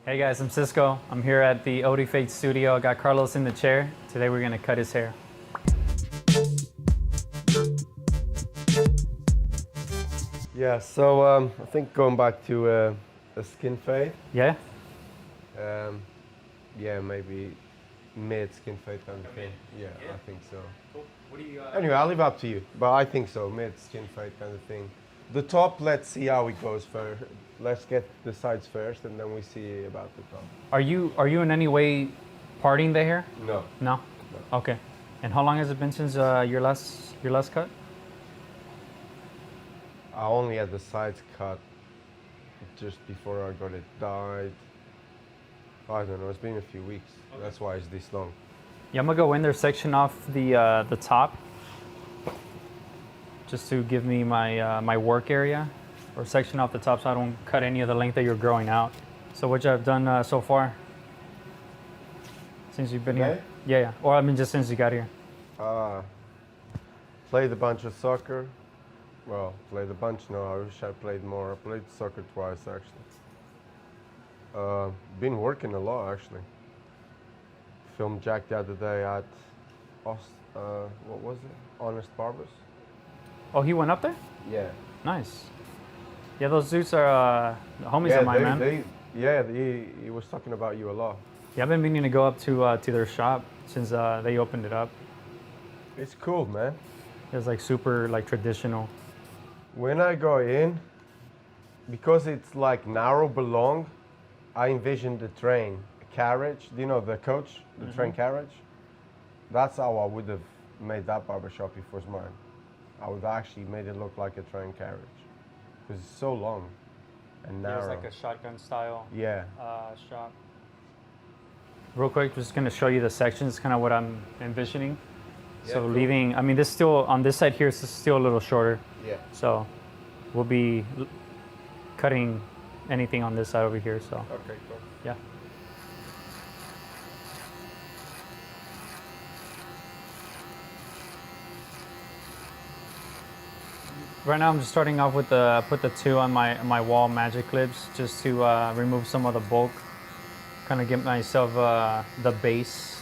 Hey guys, I'm Cisco. I'm here at the Odie Fade studio. I got Carlos in the chair. Today we're gonna cut his hair. Yeah, so I think going back to a skin fade. Yeah? Yeah, maybe mid skin fade kind of thing. Yeah, I think so. Cool. What do you Anyway, I'll leave it up to you, but I think so, mid skin fade kind of thing. The top, let's see how it goes first. Let's get the sides first, and then we see about the top. Are you in any way parting the hair? No. No? No. Okay. And how long has it been since your last cut? I only had the sides cut just before I got it dyed. I don't know, it's been a few weeks. Okay. That's why it's this long. Yeah, I'm gonna go in there, section off the top, just to give me my my work area, or section off the top so I don't cut any of the length that you're growing out. So what I've done so far since you've been here? Yeah. Or I mean, just since you got here. Played a bunch of soccer. Well, played a bunch. No, I wish I played more. I played soccer twice actually. Been working a lot actually. Filmed Jack the other day at what was it? Honest Barbers. Oh, he went up there? Yeah. Nice. Yeah, those dudes are homies of mine, man. He was talking about you a lot. Yeah, I've been meaning to go up to their shop since they opened it up. It's cool, man. It's like super like traditional. When I go in, because it's like narrow but long, I envision the train carriage. Do you know the coach, the train carriage? That's how I would have made that barbershop if it was mine. I would actually made it look like a train carriage because it's so long and narrow. It's like a shotgun style shop. Real quick, just gonna show you the sections, kind of what I'm envisioning. Yeah, so cool. Leaving, I mean, this still on this side here is still a little shorter. Yeah. So we'll be cutting anything on this side over here. So. Okay, cool. Yeah. Right now I'm just starting off with put the two on my wall magic clips just to remove some of the bulk, kind of get myself the base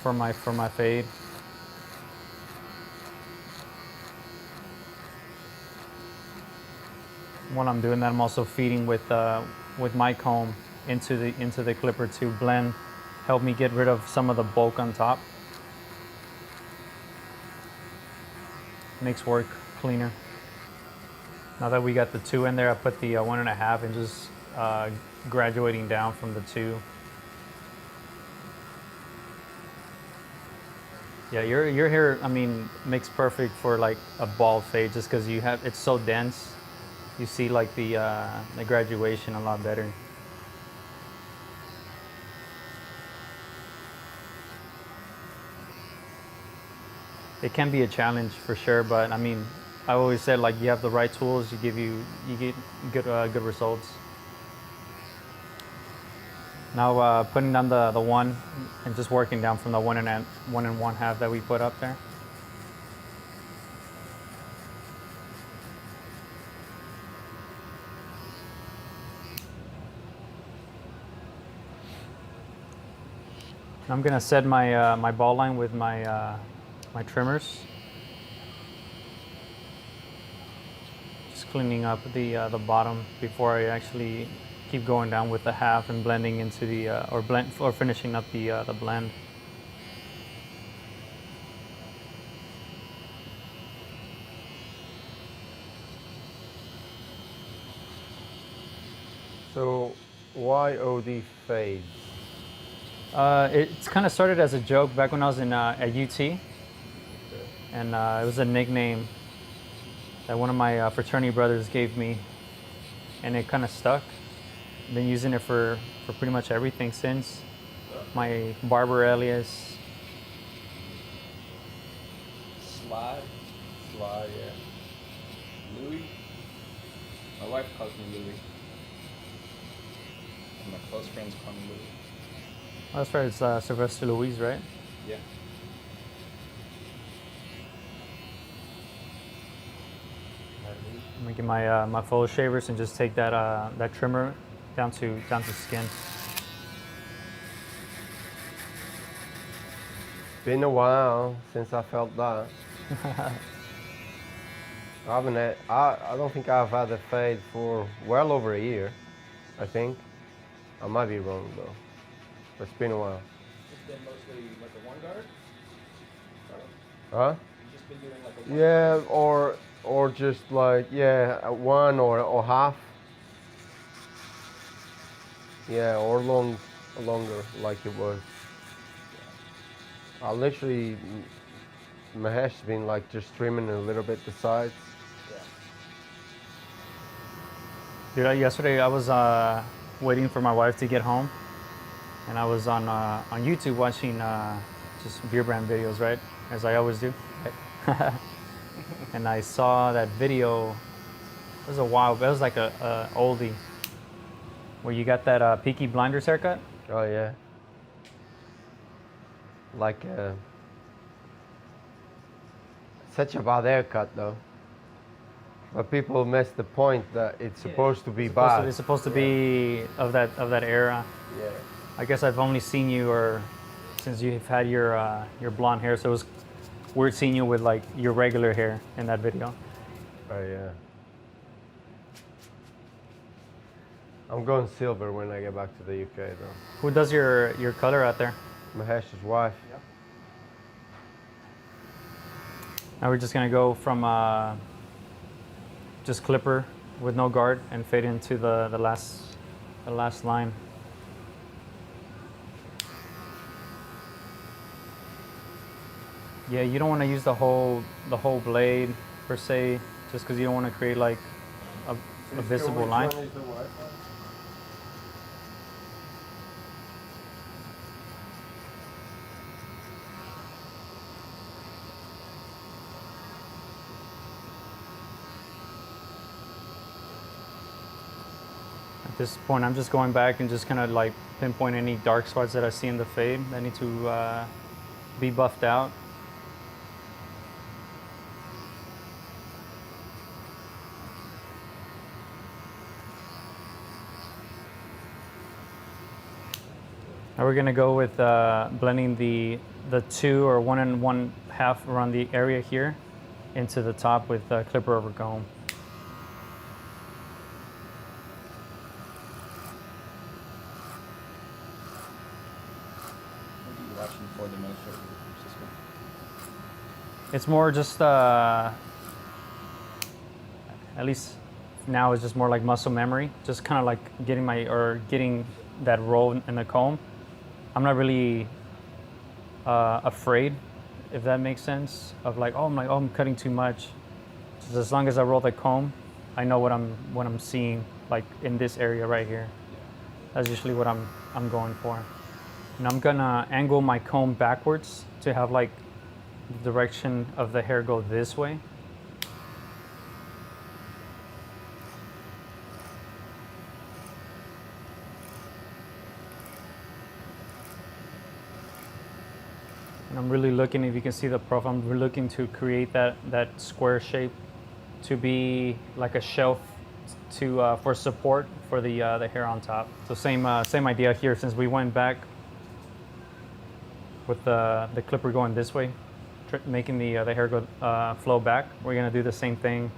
for my fade. When I'm doing that, I'm also feeding with my comb into the clipper to blend, help me get rid of some of the bulk on top. Makes work cleaner. Now that we got the two in there, I put the 1.5 and just graduating down from the 2. Yeah, your hair, I mean, makes perfect for like a bald fade just because it's so dense. You see like the graduation a lot better. It can be a challenge for sure, but I mean, I always said like you have the right tools, you get good results. Now putting down the 1 and just working down from the 1 and 1.5 that we put up there. I'm gonna set my my ball line with my my trimmers. Just cleaning up the bottom before I actually keep going down with the half and blending into the or finishing up the blend. So why OD fades? It's kind of started as a joke back when I was at UT, and it was a nickname that one of my fraternity brothers gave me, and it kind of stuck. Been using it for pretty much everything since. My barber alias. Sly, yeah. Louis. My wife calls me Louis. And my close friends call me Louis. Oh, that's right, it's Sylvester Louise, right? Yeah. I'm gonna get my my full shavers and just take that that trimmer down to skin. Been a while since I felt that. I don't think I've had a fade for well over a year. I think. I might be wrong though. But it's been a while. It's been mostly like a one guard? Huh? You've just been doing like a one Yeah, or just like one or half. Yeah, or longer like it was. I literally Mahesh's been like just trimming a little bit the sides. Yeah. Dude, yesterday I was waiting for my wife to get home, and I was on YouTube watching just Beardbrand videos, right? As I always do. Right? And I saw that video. It was a while, but it was like a oldie, where you got that Peaky Blinders haircut. Oh yeah. Like such a bad haircut though. But people miss the point that it's supposed to be bad. It's supposed to be of that era. Yeah. I guess I've only seen you since you've had your blonde hair, so it was weird seeing you with like your regular hair in that video. Oh yeah. I'm going silver when I get back to the UK though. Who does your color out there? Mahesh's wife. Yep. Now we're just gonna go from just clipper with no guard and fade into the last line. Yeah, you don't want to use the whole blade per se, just because you don't want to create like a visible line. At this point, I'm just going back and just kind of like pinpoint any dark spots that I see in the fade that need to be buffed out. Now we're gonna go with blending the 2 or 1 1/2 around the area here into the top with clipper over comb. What are you watching for the most of Cisco? It's more just at least now it's just more like muscle memory, just kind of like getting that roll in the comb. I'm not really afraid, if that makes sense, of like, I'm cutting too much. Just as long as I roll the comb, I know what I'm seeing, like in this area right here. That's usually what I'm going for. And I'm gonna angle my comb backwards to have like the direction of the hair go this way. And I'm really looking, if you can see the profile, I'm really looking to create that square shape to be like a shelf for support for the hair on top. So same idea here, since we went back with the clipper going this way, making the hair go flow back. We're gonna do the same thing,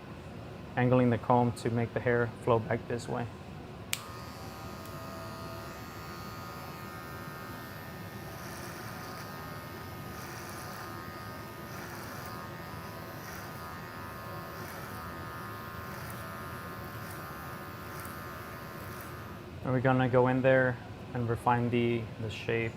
angling the comb to make the hair flow back this way. And we're gonna go in there and refine the shape.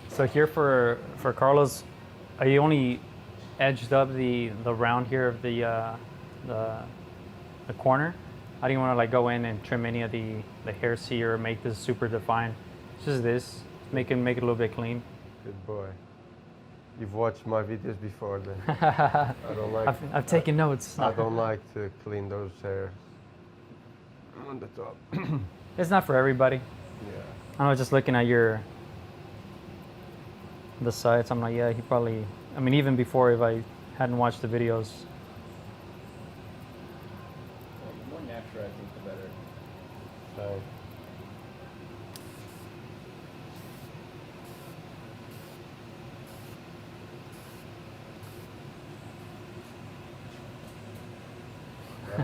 So here for Carlos, I only edged up the round here of the corner. I didn't want to like go in and trim any of the hairs here or make this super defined. It's just this, make it a little bit clean. Good boy. You've watched my videos before then. I don't like. I've taken notes. I don't like to clean those hairs on the top. It's not for everybody. Yeah. I was just looking at the sides. I'm like, yeah, he probably. I mean, even before, if I hadn't watched the videos. Well, the more natural, I think, the better. So,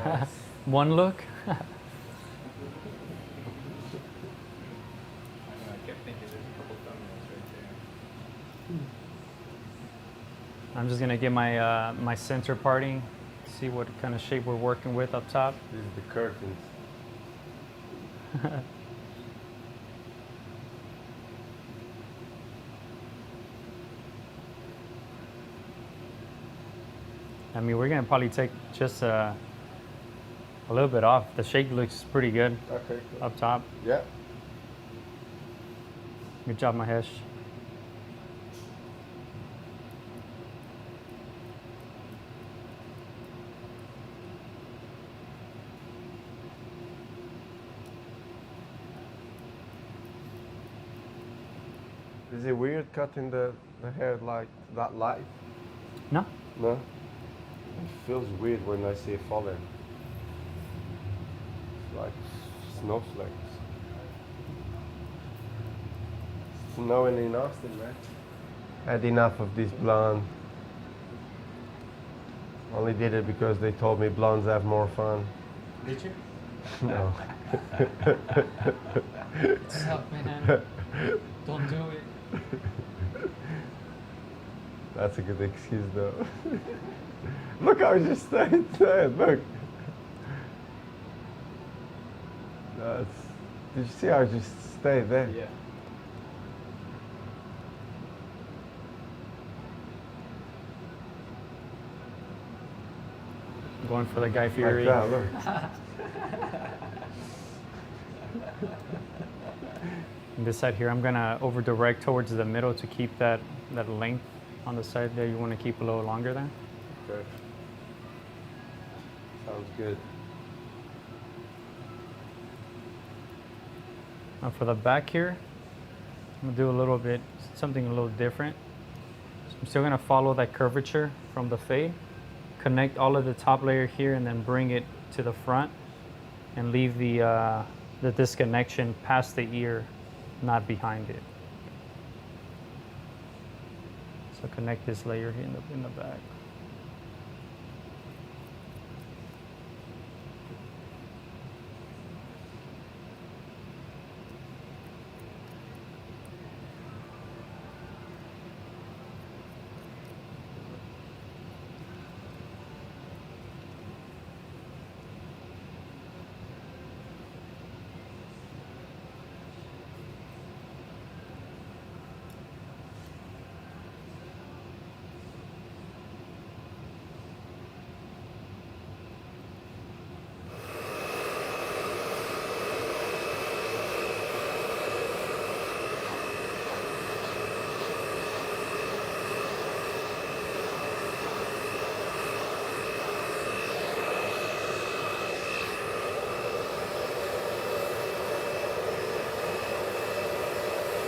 nice. One look. I know, I kept thinking there's a couple thumbnails right there. I'm just gonna get my my center parting, see what kind of shape we're working with up top. These are the curtains. I mean, we're gonna probably take just a little bit off. The shape looks pretty good Okay. Cool. up top. Yeah. Good job, Mahesh. Is it weird cutting the hair like that light? No, No. It feels weird when I see it falling. It's like snowflakes. Snowing in Austin, man. Had enough of this blonde. Only did it because they told me blondes have more fun. Did you? No. what's up, man? Don't do it. That's a good excuse though. Look how I just stayed there, look. Did you see how I just stayed there? Yeah. Going for the Guy Like Fieri. that, look. And this side here, I'm gonna over direct towards the middle to keep that length on the side there. You want to keep a little longer there. Okay. Sounds good. Now for the back here, I'm gonna do a little bit, something a little different. So I'm still gonna follow that curvature from the fade, connect all of the top layer here and then bring it to the front and leave the disconnection past the ear, not behind it. So connect this layer here in the back.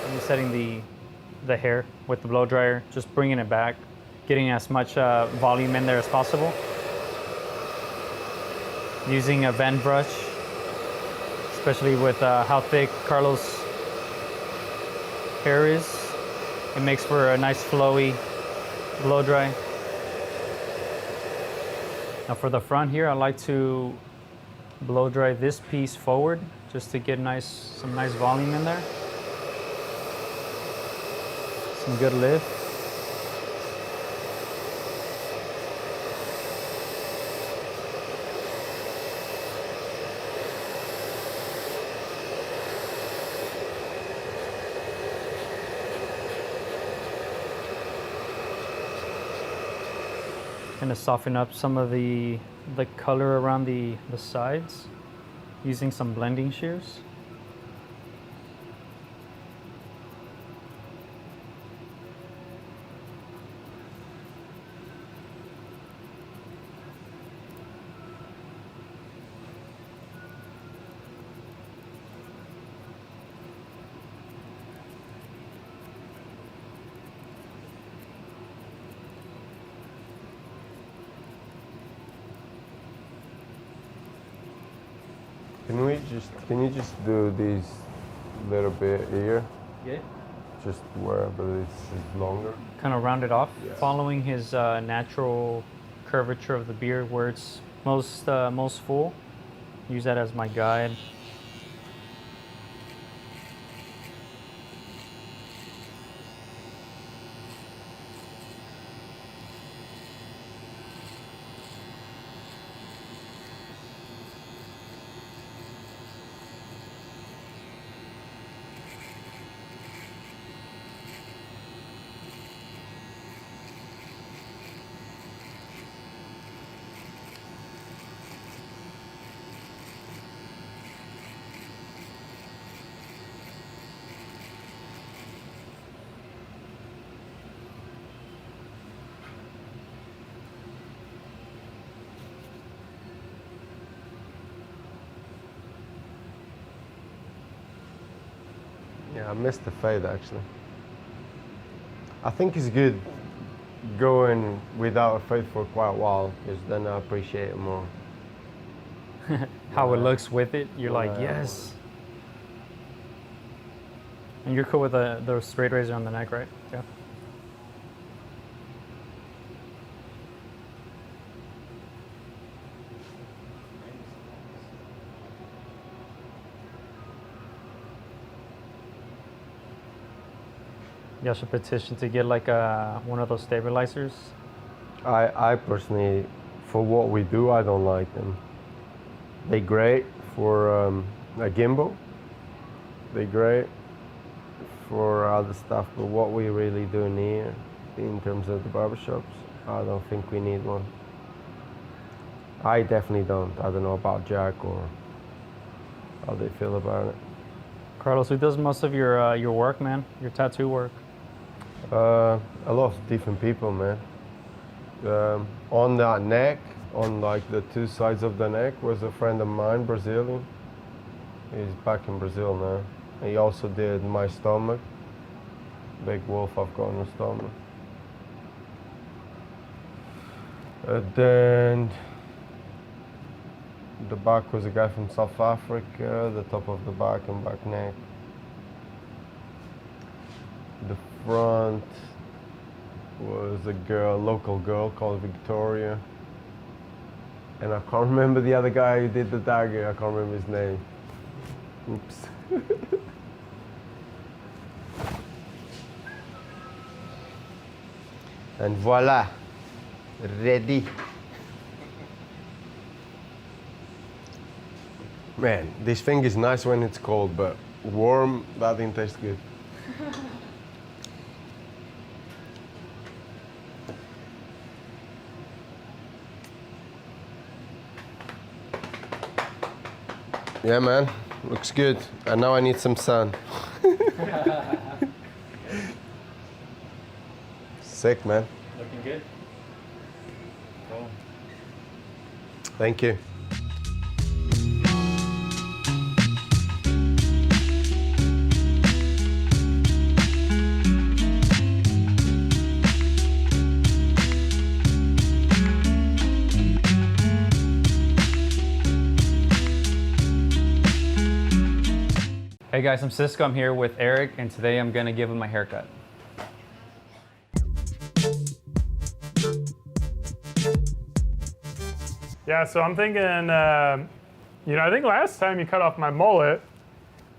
I'm setting the hair with the blow dryer, just bringing it back, getting as much volume in there as possible. Using a bend brush, especially with how thick Carlos' hair is. It makes for a nice flowy blow dry. Now for the front here, I like to blow dry this piece forward just to get some nice volume in there. Some good lift. Kind of soften up some of the color around the sides using some blending shears. Can you just do this little bit here? Yeah. Just wherever this is longer. Kind of round it off, Yes. following his natural curvature of the beard where it's most full. Use that as my guide. Yeah, I missed the fade actually. I think it's good going without a fade for quite a while because then I appreciate it more. How it Yeah. looks with it, you're like, Yeah. yes. And you're cool with the straight razor on the neck, right? Yeah. You should petition to get like one of those stabilizers. I personally, for what we do, I don't like them. They're great for a gimbal. They're great for other stuff, but what we really do here, in terms of the barbershops, I don't think we need one. I definitely don't. I don't know about Jack or how they feel about it. Carlos, who does most of your work, man? Your tattoo work? A lot of different people, man. On that neck, on like the two sides of the neck, was a friend of mine, Brazilian. He's back in Brazil now. He also did my stomach. Big wolf I've got on the stomach. Then the back was a guy from South Africa, the top of the back and back neck. The front was a girl, local girl called Victoria. And I can't remember the other guy who did the dagger, I can't remember his name. Oops. And voila, ready. Man, this thing is nice when it's cold, but warm, that didn't taste good. Yeah, man, looks good. And now I need some sun. Sick, man. Looking good. Cool. Thank you. Hey guys, I'm Cisco. I'm here with Eric, and today I'm gonna give him my haircut. Yeah, so I'm thinking, I think last time you cut off my mullet,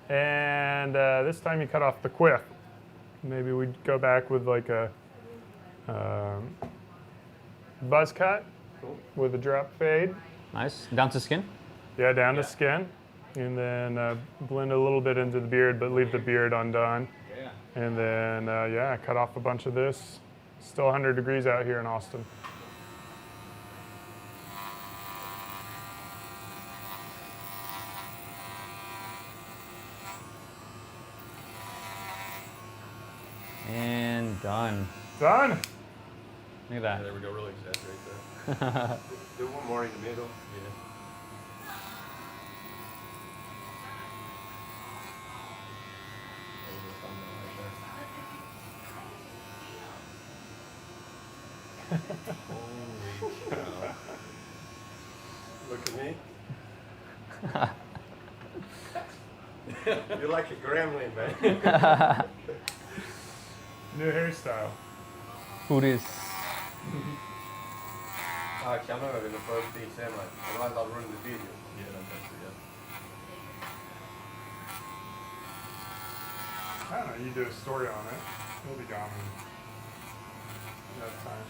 and this time you cut off the quiff. Maybe we'd go back with like a buzz cut with a drop fade. Nice. Down to skin? Yeah, down to skin. And then blend a little bit into the beard, but leave the beard undone. Yeah. And then, cut off a bunch of this. Still 100 degrees out here in Austin. And done. Done. Look at that. There we go, really exaggerate that. Do one more in the middle. Look at me. You're like a gremlin, man. New hairstyle. Who this? Actually, I'm not going to first piece, am I? Otherwise I'll ruin the video. Yeah, that's actually it. I don't know, you do a story on it. It'll be gone in that time.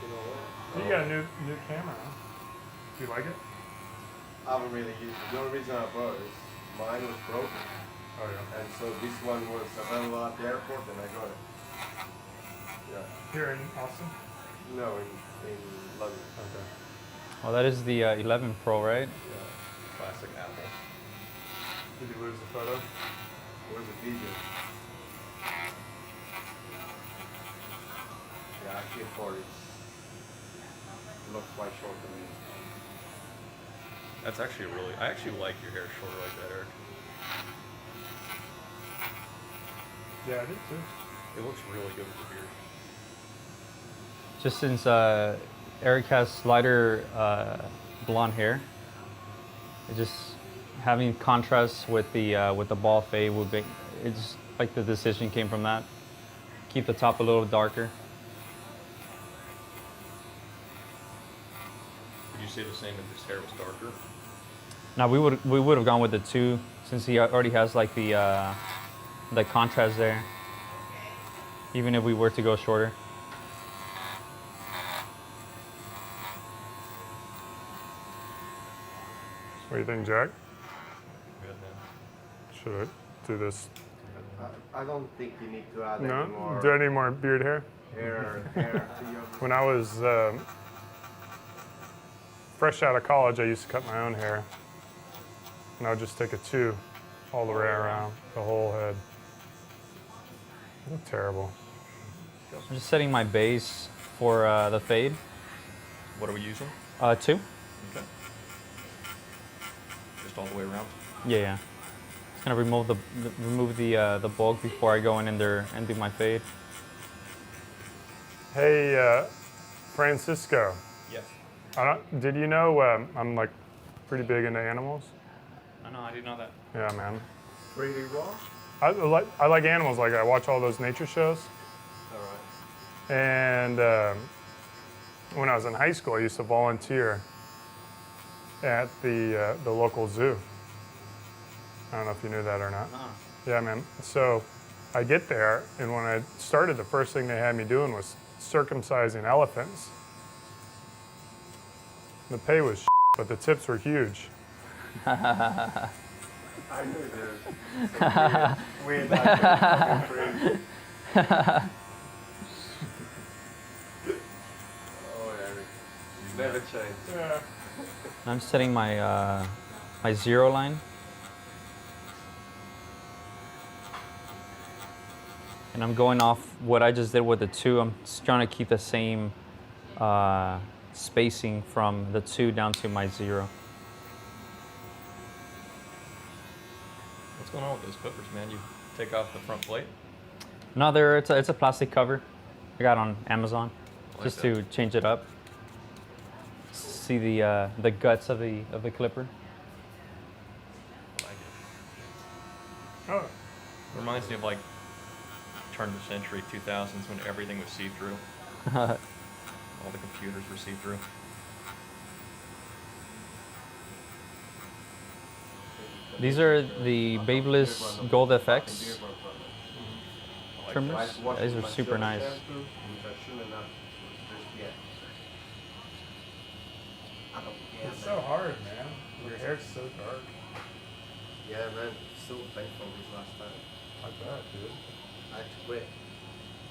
You know what? You got a new camera, huh? Do you like it? I haven't really used it. The only reason I bought it is mine was broken. Oh yeah. And so this one was available at the airport and I got it. Yeah. Here in Austin? No, in London. Okay. Oh, that is the 11 Pro, right? Yeah. Classic Apple. Did you lose the photo? Where's the video? Yeah, actually for it looks quite short to me. That's actually really. I actually like your hair shorter like that, Eric. Yeah, I did too. It looks really good with the beard. Just since Eric has lighter blonde hair, it just having contrast with the ball fade would be. It's like the decision came from that. Keep the top a little darker. Would you say the same if his hair was darker? Now we would have gone with the 2 since he already has like the contrast there. Even if we were to go shorter. What do you think, Jack? Good man. Should I do this? I don't think you need to add any No? more Do I need more beard hair? hair to your... When I was fresh out of college, I used to cut my own hair. And I would just take a 2 all the way around the whole head. It looked terrible. I'm just setting my base for the fade. What are we using? 2. Okay. Just all the way around. Yeah. Just gonna remove the bulk before I go in there and do my fade. Hey, Francisco. Yes. Did you know I'm like pretty big into animals? No, I didn't know that. Yeah, man. Pretty raw? I like animals. Like I watch all those nature shows. All right. And when I was in high school, I used to volunteer at the local zoo. I don't know if you knew that or not. Yeah, man. So I get there, and when I started, the first thing they had me doing was circumcising elephants. The pay was but the tips were huge. I knew there's some weird activity. Oh, Eric. Never change. Yeah. I'm setting my my 0 line. And I'm going off what I just did with the 2. I'm just trying to keep the same spacing from the 2 down to my 0. What's going on with those clippers, man? You take off the front plate? No, it's a plastic cover I got on Amazon, Like just that. to change it up. See the guts of the clipper. I like it. Oh, Reminds me of like turn of the century, 2000s, when everything was see-through. All the computers were see-through. These are the Babeless Gold FX trimmers. These are super nice. it's so hard, man. Your hair's so dark. Yeah, man. So painful this last time. I bet, dude. I had to quit.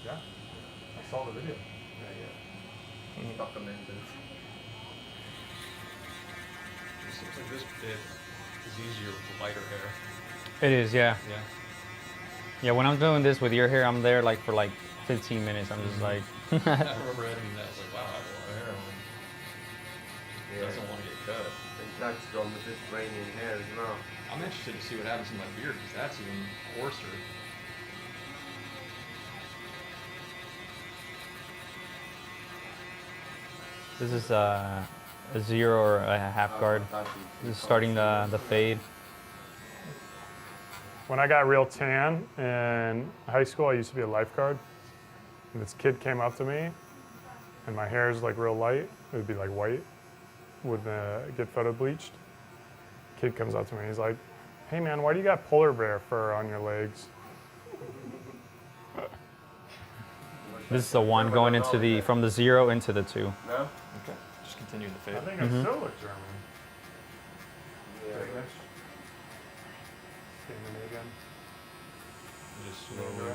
Yeah. I saw the video. Yeah. Documented. It seems like this bit is easier with the lighter hair. It is, yeah. Yeah. Yeah, when I'm doing this with your hair, I'm there like for like 15 minutes. I'm just like, I remember editing that. I was like, wow, I have a lot of hair on. Yeah. Doesn't want to get cut. And Jack's gone with this raining hair as well. I'm interested to see what happens in my beard because that's even coarser. this is a 0 or a half guard. This is starting the fade. when I got real tan in high school, I used to be a lifeguard. And this kid came up to me, and my hair is like real light. It would be like white, would get photo bleached. Kid comes up to me, he's like, "Hey man, why do you got polar bear fur on your legs?" This is the one going into the from the 0 into the 2. No? Okay. Just continue the fade. I think I still look German. Yeah. Scanning it again. Just slowly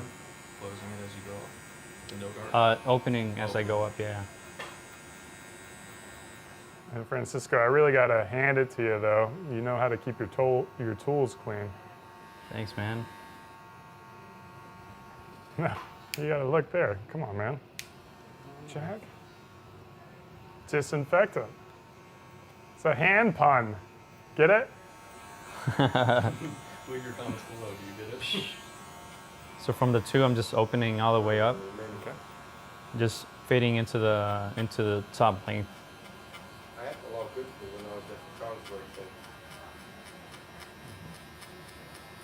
closing it as you go up. The no guard. Opening as I go up, yeah. And Francisco, I really gotta hand it to you though. You know how to keep your tools clean. Thanks, man. You gotta look there. Come on, man. Jack. Disinfectant. It's a hand pun. Get it? Put your comments below. Do you get it? So from the 2, I'm just opening all the way up, Okay. just fading into the top length. I had a lot of good food when I was at the transport. So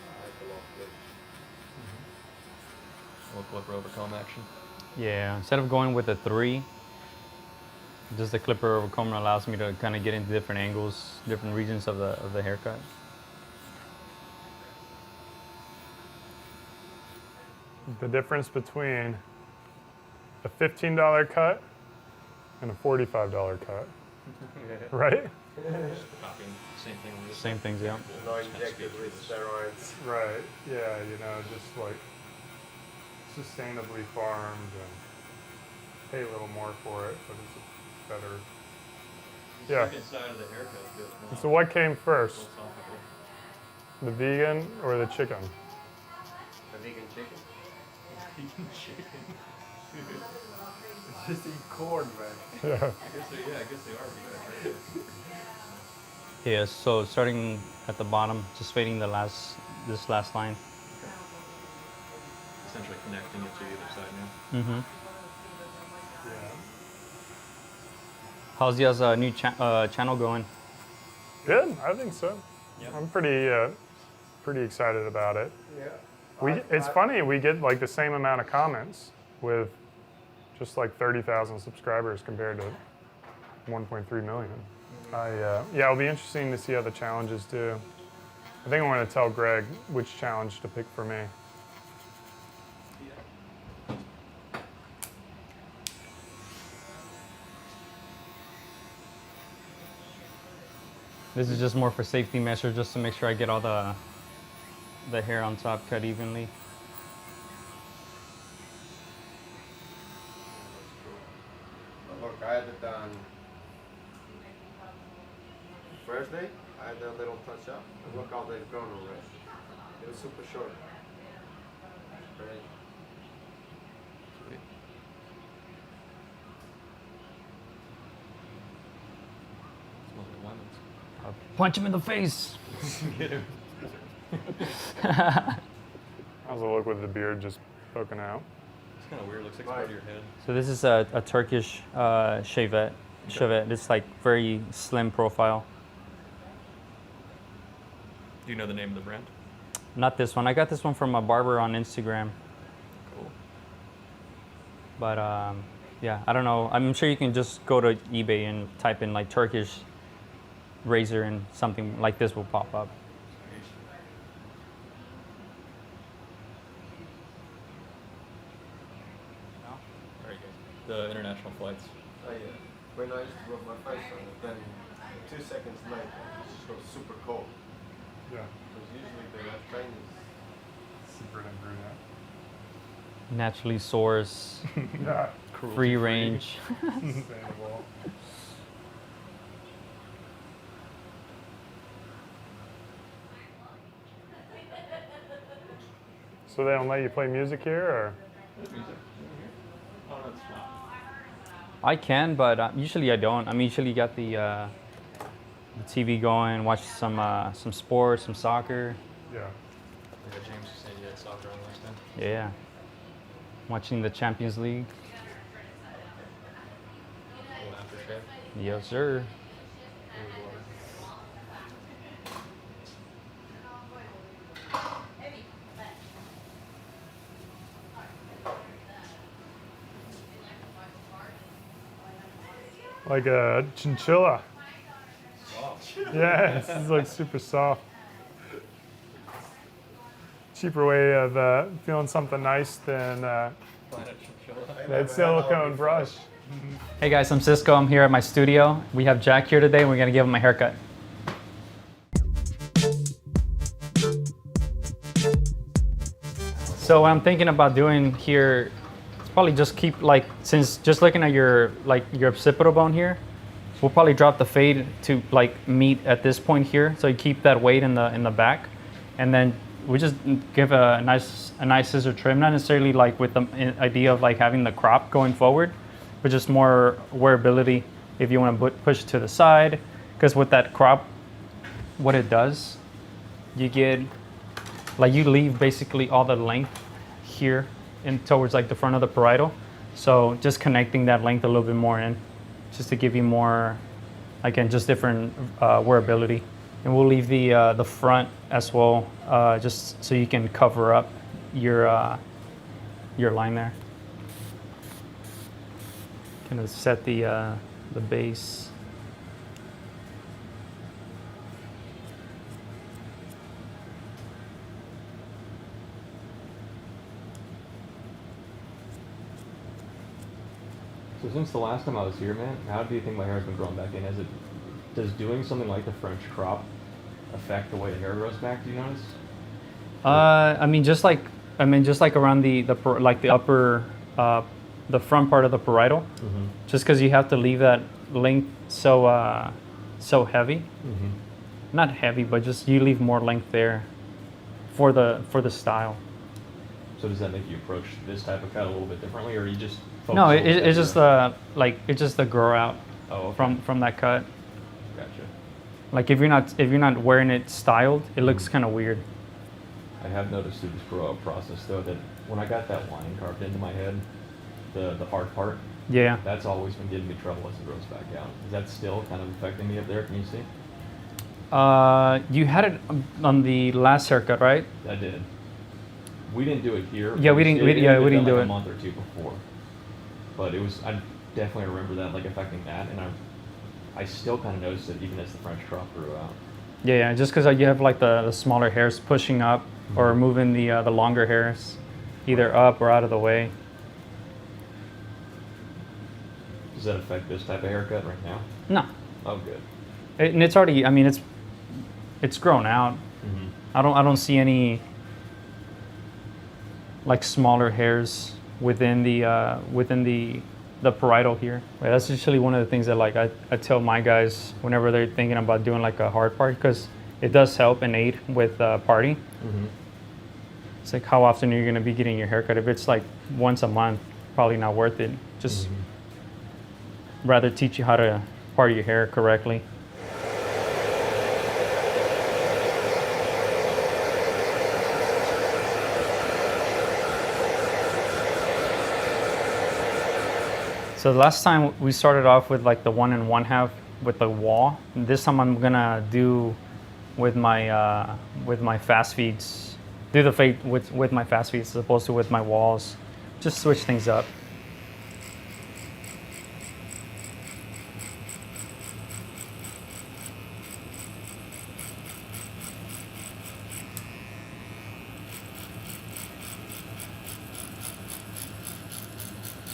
I had a lot of good. Little clipper over comb action. Yeah, instead of going with a 3, just the clipper over comb allows me to kind of get into different angles, different regions of the haircut. The difference between a $15 cut and a $45 cut, right? Copying same thing on this Same side. things, yeah. Not injected with steroids. Right. Yeah, you know, just like sustainably farmed and pay a little more for it, but it's better. The Yeah. second side of the haircut feels more So what came first, philosophical. the vegan or the chicken? The vegan chicken? Chicken. It's just eat corn, man. Yeah. I guess they are vegan, right? Yeah, so starting at the bottom, just fading this last line. Essentially connecting it to the other side now. Mm-hmm. Yeah. How's y'all's new channel going? Good, I think so. Yep. I'm pretty excited about it. Yeah. It's funny, we get like the same amount of comments with just like 30,000 subscribers compared to 1.3 million. Yeah, it'll be interesting to see how the challenges do. I think I want to tell Greg which challenge to pick for me. This is just more for safety measure, just to make sure I get all the hair on top cut evenly. Look, I had it done first day. I had a little touch up. And look how they've grown already. It was super short. Great. Smells like lemons. I'll punch him in the face. Get him. How's it look with the beard just poking out? It's kind of weird. Looks like it's part of your head. So this is a Turkish shavette. It's like very slim profile. Do you know the name of the brand? Not this one. I got this one from a barber on Instagram. Cool. But yeah, I don't know. I'm sure you can just go to eBay and type in like Turkish razor and something like this will pop up. Very good. The international flights. Oh, yeah. When I used to rub my face on it, then 2 seconds later, it just goes super cold. Yeah. Because usually the train is Super and brunette. Naturally source, Yeah. free range. Sustainable. So they don't let you play music here, or? Music. Oh, no, it's fine. I can, but usually I don't. I'm usually got the TV going, watch some sports, some soccer. Yeah. Yeah, James said you had soccer on last time. Yeah. Watching the Champions League. A little aftershave. Yes, sir. like a chinchilla. Soft. Yeah, it's like super soft. Cheaper way of feeling something nice than Planet chinchilla. that silicone brush. Hey guys, I'm Cisco. I'm here at my studio. We have Jack here today, and we're gonna give him a haircut. So what I'm thinking about doing here is probably just keep like, since just looking at your occipital bone here, we'll probably drop the fade to like meet at this point here, so you keep that weight in the back, and then we just give a nice scissor trim, not necessarily like with the idea of like having the crop going forward, but just more wearability if you want to push it to the side, because with that crop, what it does, you get like you leave basically all the length here in towards like the front of the parietal. So just connecting that length a little bit more in, just to give you more, again, just different wearability. And we'll leave the front as well, just so you can cover up your line there. Kind of set the base. So since the last time I was here, man, how do you think my hair's been growing back in? Does doing something like the French crop affect the way the hair grows back? Do you notice? I mean, just like around the upper, the front part of the parietal, just because you have to leave that length so heavy. Not heavy, but just you leave more length there for the style. So does that make you approach this type of cut a little bit differently, or you just focus No, on it's just the grow out oh, okay. from that cut. Gotcha. Like if you're not wearing it styled, it looks kind of weird. I have noticed through this grow up process though that when I got that line carved into my head, the hard part, Yeah. that's always been giving me trouble as it grows back out. Is that still kind of affecting me up there? Can you see? You had it on the last haircut, right? I did. We didn't do it here. Yeah, we didn't. We didn't do like it a month or two before. But it was. I definitely remember that like affecting that, and I still kind of noticed it even as the French crop grew out. Yeah, just because you have like the smaller hairs pushing up or moving the longer hairs, either up or out of the way. Does that affect this type of haircut right now? No, Oh, good. and it's already. I mean, it's grown out. I don't see any like smaller hairs within the parietal here. Yeah, that's usually one of the things that like I tell my guys whenever they're thinking about doing like a hard part, because it does help and aid with parting. It's like how often are you going to be getting your haircut? If it's like once a month, probably not worth it. Just rather teach you how to part your hair correctly. So the last time we started off with like the 1 1/2 with the wall. This time I'm gonna do with my fast feeds. Do the fade with my fast feeds as opposed to with my walls. Just switch things up.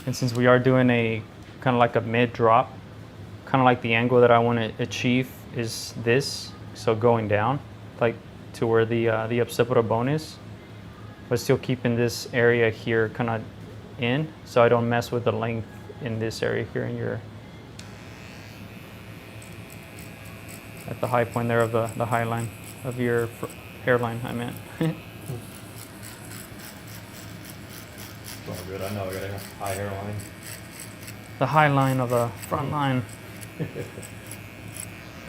And since we are doing a kind of like a mid drop, kind of like the angle that I want to achieve is this, so going down, like to where the occipital bone is, but still keeping this area here kind of in, so I don't mess with the length in this area here in your, at the high point there of the high line of your hairline, I meant. It's all good. I know I got a high hairline. The high line of the front line.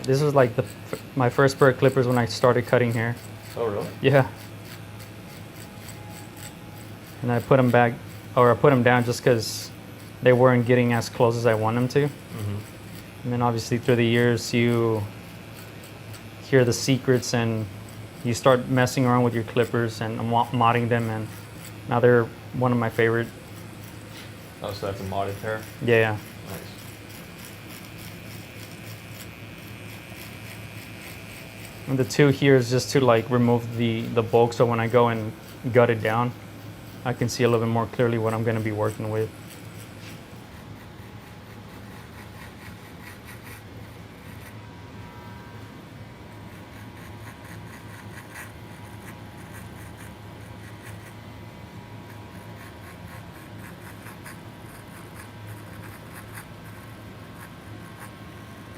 This was like my first pair of clippers when I started cutting hair. Oh, really? Yeah. And I put them back, or I put them down just because they weren't getting as close as I want them to. And then obviously through the years you hear the secrets and you start messing around with your clippers and modding them, and now they're one of my favorite. Oh, so that's a modded pair? Yeah. Nice. And the 2 here is just to like remove the bulk, so when I go and gut it down, I can see a little bit more clearly what I'm going to be working with.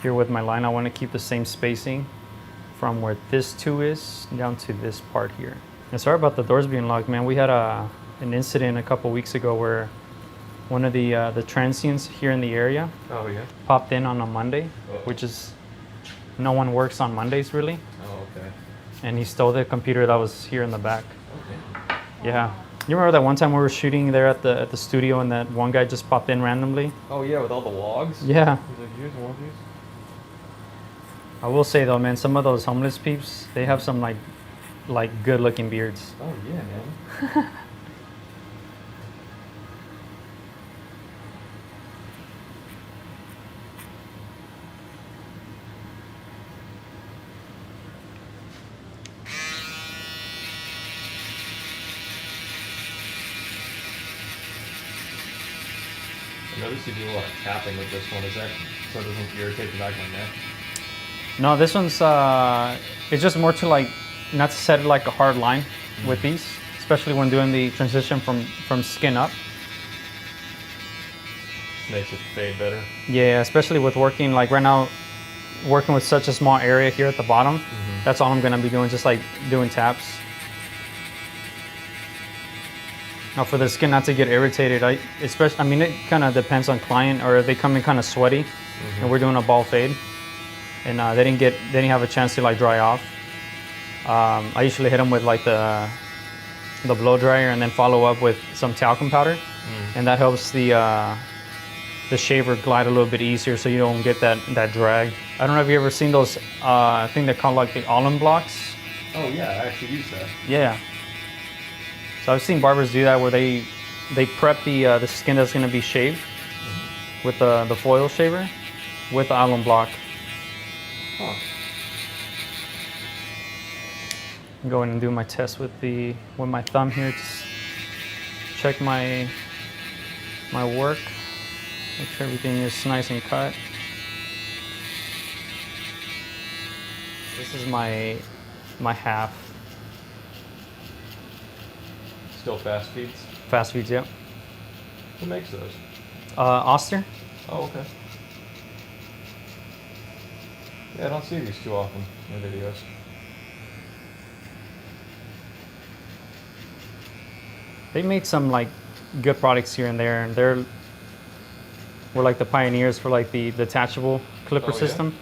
Here with my line, I want to keep the same spacing from where this 2 is down to this part here. And sorry about the doors being locked, man. We had an incident a couple weeks ago where one of the transients here in the area Oh yeah. popped in on a Monday, Uh-oh. which is, no one works on Mondays really. Oh okay. And he stole the computer that was here in the back. Okay. Yeah. You remember that one time we were shooting there at the studio and that one guy just popped in randomly? Oh yeah, with all the logs. Yeah. He's like, here's one of these. I will say though, man, some of those homeless peeps, they have some like good looking beards. Oh yeah, man. I noticed you do a lot of tapping with this one. Is that so it doesn't irritate the back of my neck? No, this one's it's just more to like not to set it like a hard line with these, especially when doing the transition from skin up. Makes it fade better. Yeah, especially with working like right now, working with such a small area here at the bottom. That's all I'm gonna be doing, just like doing taps. Now for the skin not to get irritated, I mean it kind of depends on client, or if they come in kind of sweaty, and we're doing a ball fade, and they didn't have a chance to like dry off. I usually hit them with like the blow dryer and then follow up with some talcum powder, and that helps the shaver glide a little bit easier, so you don't get that drag. I don't know if you ever seen those I think they're called like the alum blocks. Oh yeah, I actually use that. Yeah. So I've seen barbers do that where they prep the skin that's going to be shaved with the foil shaver with the alum block. Huh. I'm going and do my test with my thumb here. Just check my work. Make sure everything is nice and cut. This is my half. Still fast feeds. Fast feeds, yep. Who makes those? Oster. Oh okay. Yeah, I don't see these too often in videos. They made some like good products here and there, and we're like the pioneers for like the detachable clipper Oh, yeah? system.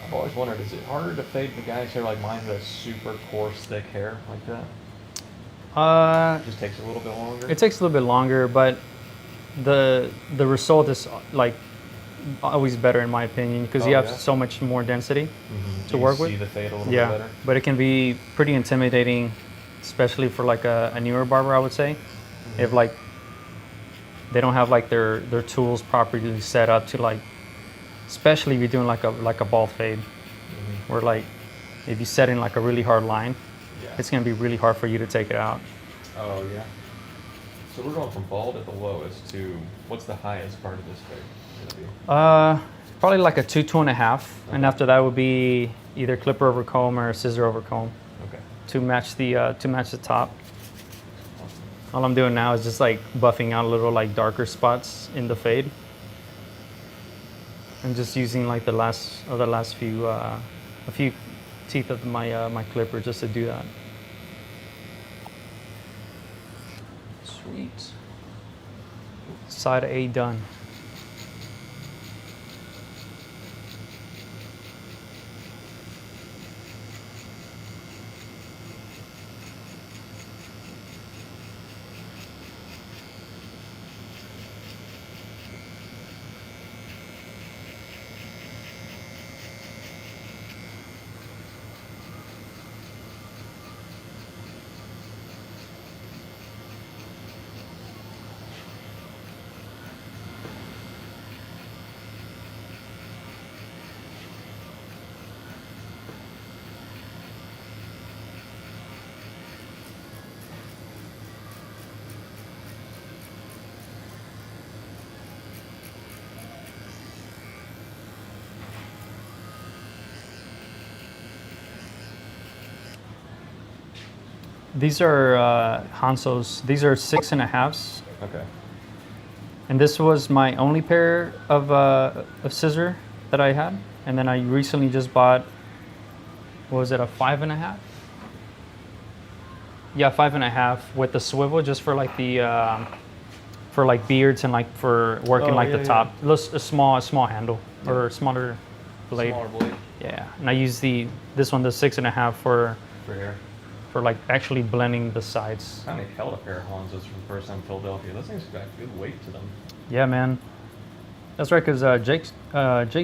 I've always wondered, is it harder to fade the guys hair like mine who have super coarse, thick hair like that? It just takes a little bit longer. It takes a little bit longer, but the result is like always better in my opinion, because you Oh, have yeah? so much more density to You work can with. see the fade a little bit Yeah, better. but it can be pretty intimidating, especially for like a newer barber, I would say, if like they don't have like their tools properly set up to like, especially if you're doing like a ball fade, where like if you set in like a really hard line, Yeah. it's gonna be really hard for you to take it out. Oh yeah. So we're going from bald at the lowest to what's the highest part of this fade gonna be? Probably like a 2.5, and Okay. after that would be either clipper over comb or scissor over comb Okay. to match the top. All I'm doing now is just like buffing out a little like darker spots in the fade. I'm just using like the last few a few teeth of my clipper just to do that. Sweet. Side A done. These are Hanso's. These are 6.5s. Okay. And this was my only pair of scissor that I had. And then I recently just bought, what was it, a 5.5? Yeah, 5.5 with the swivel just for like the, for like beards and like for working like the top. A small handle or smaller blade. Smaller blade. Yeah, and I use this one, the 6.5 For hair. for like actually blending the sides. I only held a pair of Hansos from the first time in Philadelphia. Those things got good weight to them. Yeah, man. That's right, because Jake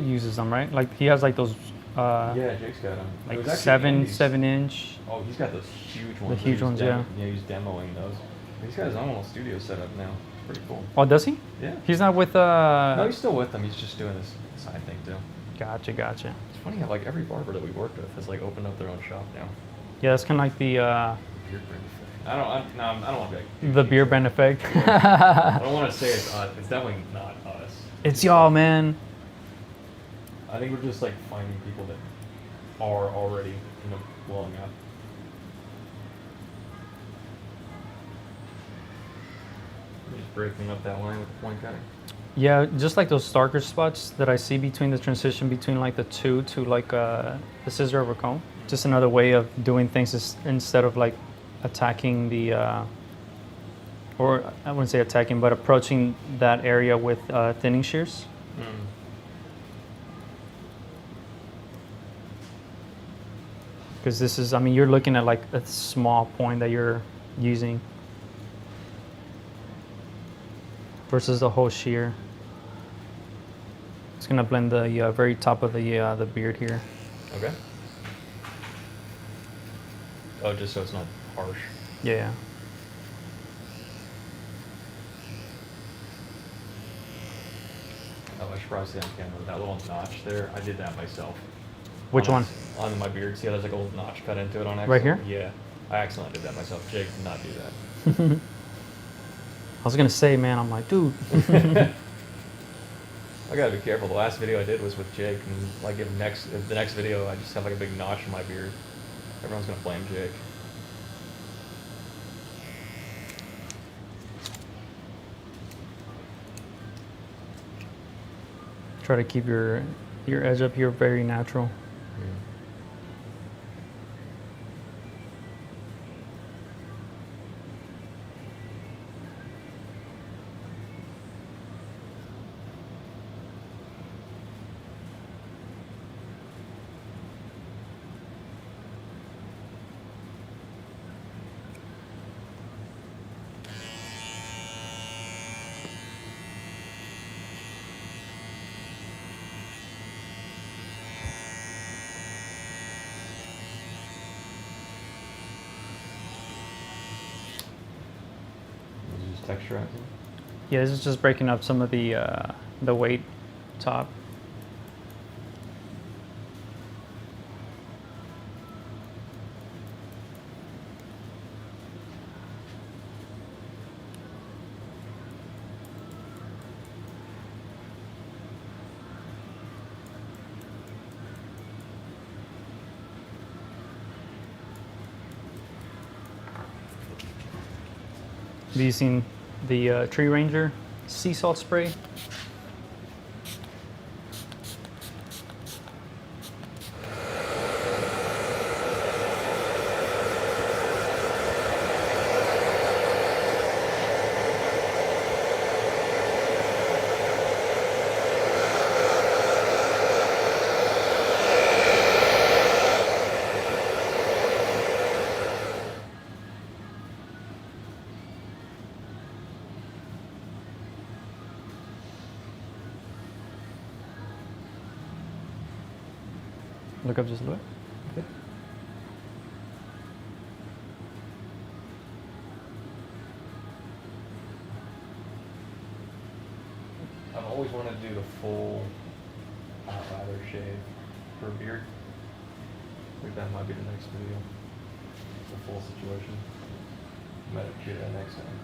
uses them, right? Like he has like those Yeah, Jake's got them. like 7-inch. Oh, he's got those huge ones. huge ones, yeah. Yeah, he's demoing those. He's got his own little studio set up now. Pretty cool. Oh, does he? Yeah. He's not with No, he's still with them. He's just doing this side thing too. Gotcha. It's funny how like every barber that we worked with has like opened up their own shop now. Yeah, that's kind of like the Beardbrand effect. I don't want to be like the Beardbrand effect. I don't want to say it's us. It's definitely not us. It's y'all, man. I think we're just like finding people that are already blowing up. We're just breaking up that line with the point cutting. Yeah, just like those darker spots that I see between the transition between like the two to like the scissor over comb. Just another way of doing things instead of like attacking the, or I wouldn't say attacking, but approaching that area with thinning shears. Because this is, I mean, you're looking at like a small point that you're using versus the whole shear. It's gonna blend the very top of the beard here. Okay. Oh, just so it's not harsh. Yeah. Oh, I should probably say on camera, that little notch there, I did that myself. Which one? On my beard. See how there's like a little notch cut into it on accident? Right here? Yeah. I accidentally did that myself. Jake did not do that. I was gonna say, man, I'm like, dude. I gotta be careful. The last video I did was with Jake, and like if the next video I just have like a big notch in my beard, everyone's gonna blame Jake. Try to keep your edge up here very natural. Texturizing. Yeah, this is just breaking up some of the weight top. Using the Tree Ranger sea salt spray. Look up just a little bit. Okay. I've always wanted to do the full lather shave for a beard. I think that might be the next video. The full situation. Might have to do that next time.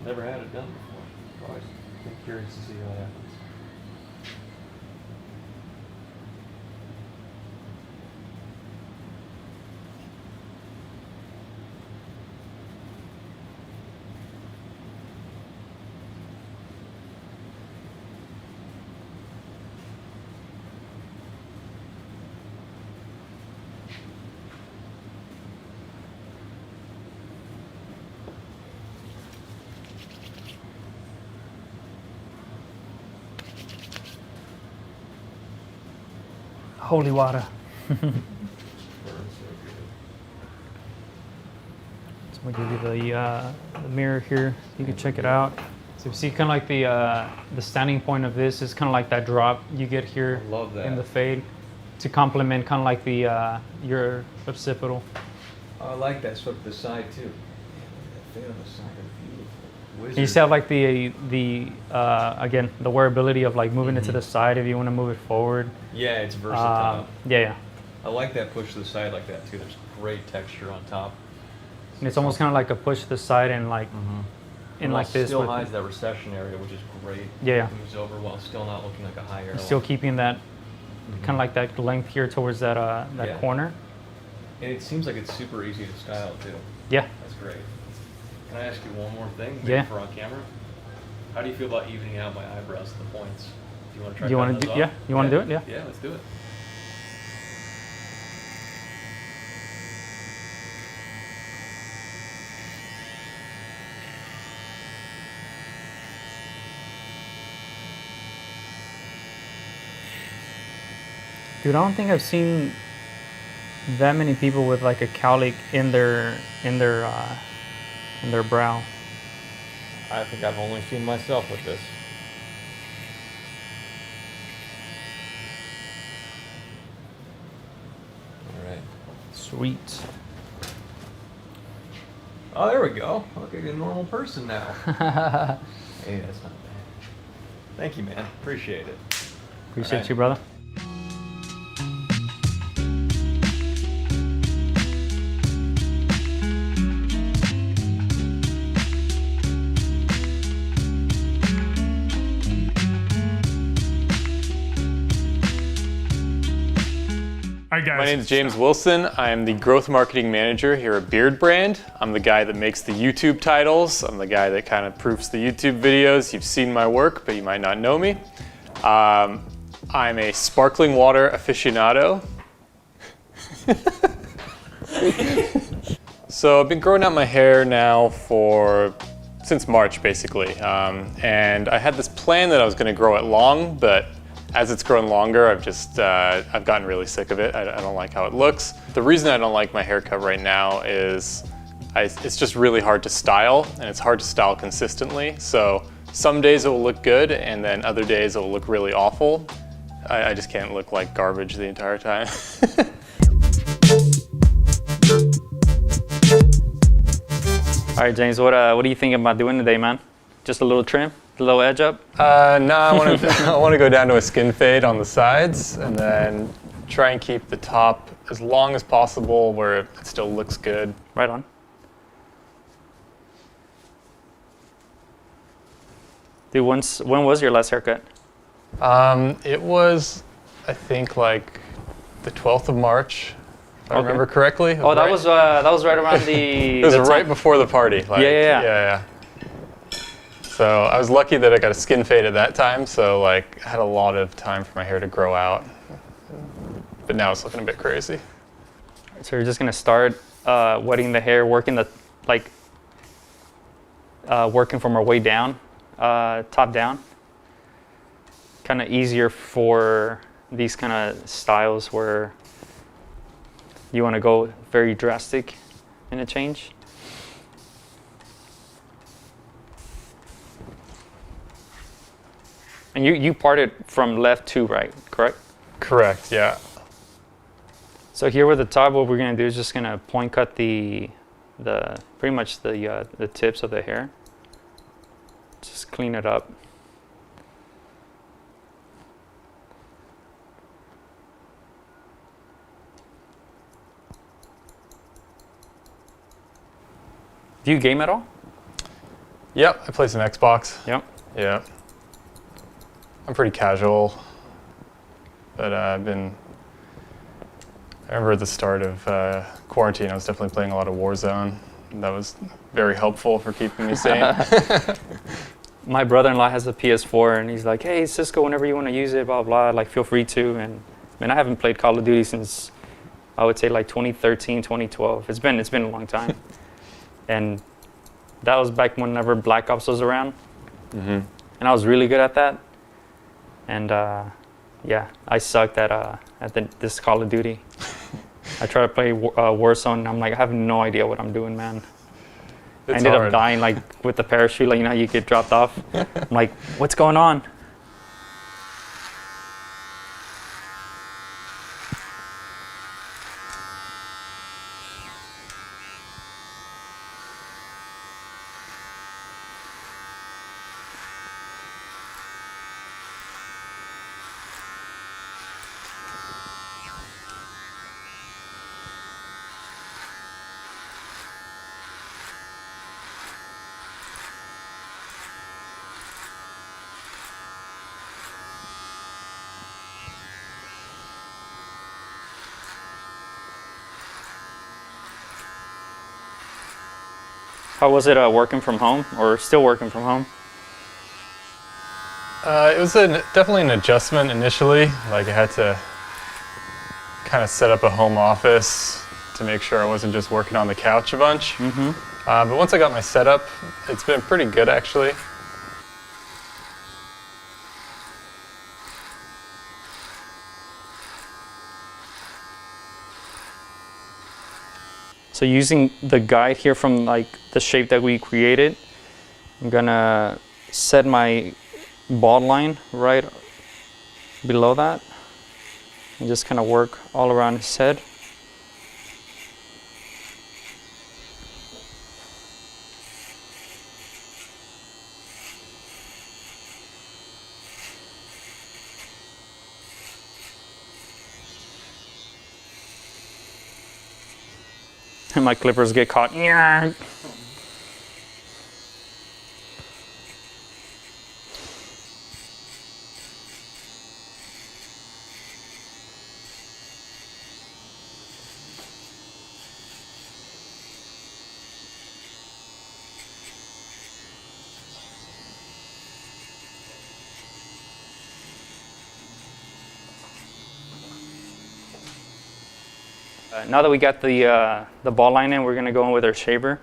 Never had it done before. Always been curious to see how it happens. Holy water. Burns so good. So I'm gonna give you the mirror here. You can check it out. So you see kind of like the standing point of this is kind of like that drop you get here I love that. in the fade to complement kind of like the your occipital. Oh, I like that swept to the side too. That fade on the side is beautiful. And you still have like the again the wearability of like moving it to the side if you want to move it forward. Yeah, it's versatile. Yeah. I like that push to the side like that too. There's great texture on top. And it's almost kind of like a push to the side and like in like this. Still with- hides that recession area, which is great. Yeah. Moves over while still not looking like a high airline. Still keeping that kind of like that length here towards that that Yeah. corner. And it seems like it's super easy to style too. Yeah. That's great. Can I ask you one more thing? Yeah. For on camera. How do you feel about evening out my eyebrows to the points? Do you want to try? You wanna cutting do- those yeah, off? you wanna do it? Yeah. Yeah, let's do it. Dude, I don't think I've seen that many people with like a cowlick in their brow. I think I've only seen myself with this. All right. Sweet. Oh, there we go. Look like a normal person now. Hey, that's not bad. Thank you, man. Appreciate it. Appreciate Alright. you, brother. Hi guys. My name is James Wilson. I am the growth marketing manager here at Beardbrand. I'm the guy that makes the YouTube titles. I'm the guy that kind of proofs the YouTube videos. You've seen my work, but you might not know me. I'm a sparkling water aficionado. So I've been growing out my hair now since March, basically. And I had this plan that I was going to grow it long, but as it's grown longer, I've gotten really sick of it. I don't like how it looks. The reason I don't like my haircut right now is it's just really hard to style, and it's hard to style consistently. So some days it will look good, and then other days it will look really awful. I just can't look like garbage the entire time. All right, James, what are you thinking about doing today, man? Just a little trim, a little edge up? No, I want to go down to a skin fade on the sides, and then try and keep the top as long as possible where it still looks good. Right on. Dude, when was your last haircut? It was, I think, like the 12th of March, if I Okay. remember correctly. Oh, that was right around the. It was the right time- before the party. Like, Yeah. So I was lucky that I got a skin fade at that time, so like I had a lot of time for my hair to grow out. But now it's looking a bit crazy. So you're just gonna start wetting the hair, working from our way down, top down. Kind of easier for these kind of styles where you want to go very drastic in a change. And you parted from left to right, correct? Correct, yeah. So here with the top, what we're gonna do is just gonna point cut the pretty much the tips of the hair. Just clean it up. Do you game at all? Yep, I play some Xbox. Yep. Yeah. I'm pretty casual, but I remember at the start of quarantine, I was definitely playing a lot of Warzone. That was very helpful for keeping me sane. My brother-in-law has a PS4, and he's like, "Hey, Cisco, whenever you want to use it, blah blah, like feel free to." And man, I haven't played Call of Duty since I would say like 2013, 2012. It's been a long time, and that was back whenever Black Ops was around, Mm-hmm. and I was really good at that. And Yeah, I sucked at this Call of Duty. I tried to play Warzone, and I'm like, I have no idea what I'm doing, man. I It's ended up hard. dying like with the parachute, like you know how you get dropped off. I'm like, what's going on? How was it working from home, or still working from home? It was definitely an adjustment initially. Like I had to kind of set up a home office to make sure I wasn't just working on the couch a bunch. But once I got my setup, it's been pretty good actually. So using the guide here from like the shape that we created, I'm gonna set my bald line right below that and just kind of work all around his head. And my clippers get caught. Yeah. Now that we got the ball line in, we're gonna go in with our shaver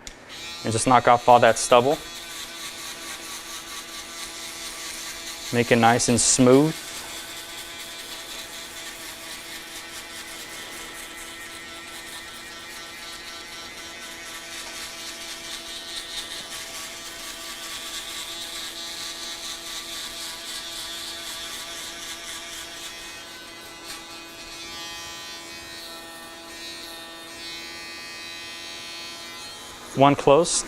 and just knock off all that stubble. Make it nice and smooth. One close.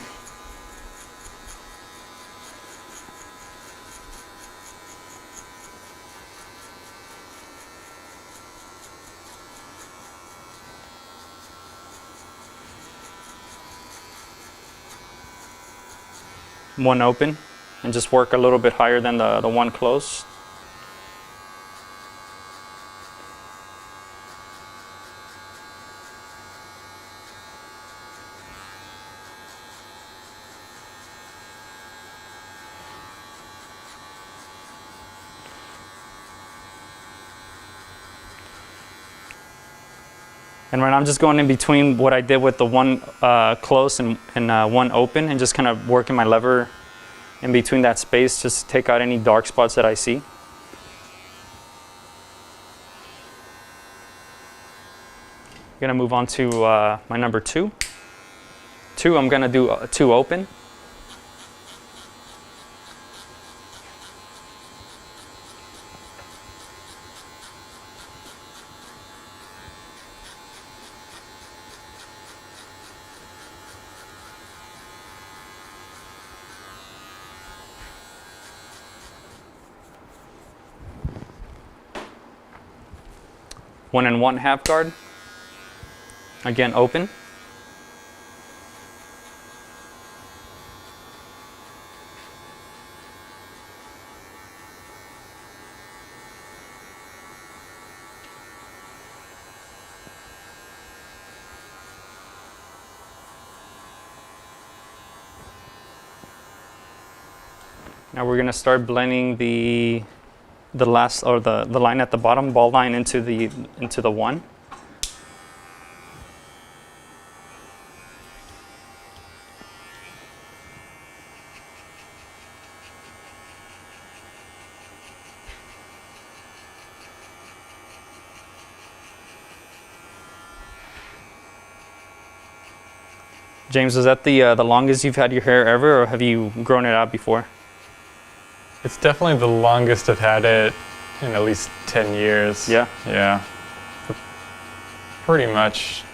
One open, and just work a little bit higher than the one close. And right now I'm just going in between what I did with the one close and one open, and just kind of working my lever in between that space just to take out any dark spots that I see. I'm gonna move on to my number two. I'm gonna do two open. One and one half guard. Again, open. Now we're gonna start blending the last, or the line at the bottom, ball line, into the one. James, is that the longest you've had your hair ever, or have you grown it out before? It's definitely the longest I've had it in at least 10 years. Yeah? Yeah. Pretty much,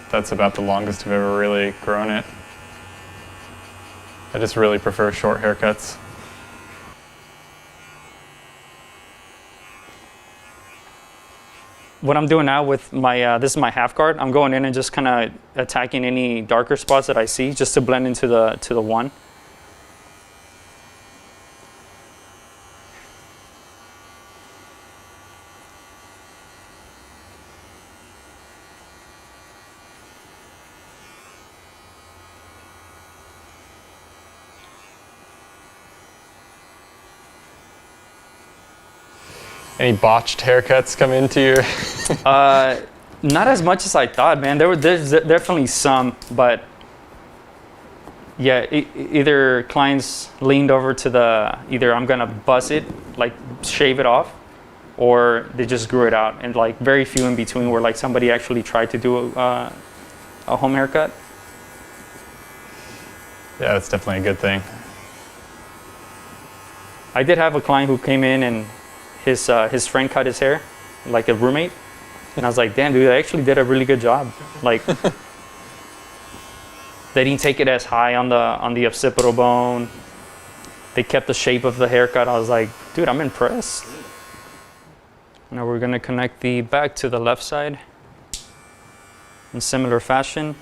that's about the longest I've ever really grown it. I just really prefer short haircuts. What I'm doing now with my, this is my half guard, I'm going in and just kind of attacking any darker spots that I see just to blend into the one. Any botched haircuts come into your? Not as much as I thought, man. There's definitely some, but yeah, either clients leaned over to either I'm gonna buzz it, like shave it off, or they just grew it out, and like very few in between where like somebody actually tried to do a home haircut. Yeah, that's definitely a good thing. I did have a client who came in and his friend cut his hair, like a roommate, and I was like, damn, dude, I actually did a really good job. Like, they didn't take it as high on the occipital bone. They kept the shape of the haircut. I was like, dude, I'm impressed. Now we're gonna connect the back to the left side in similar fashion.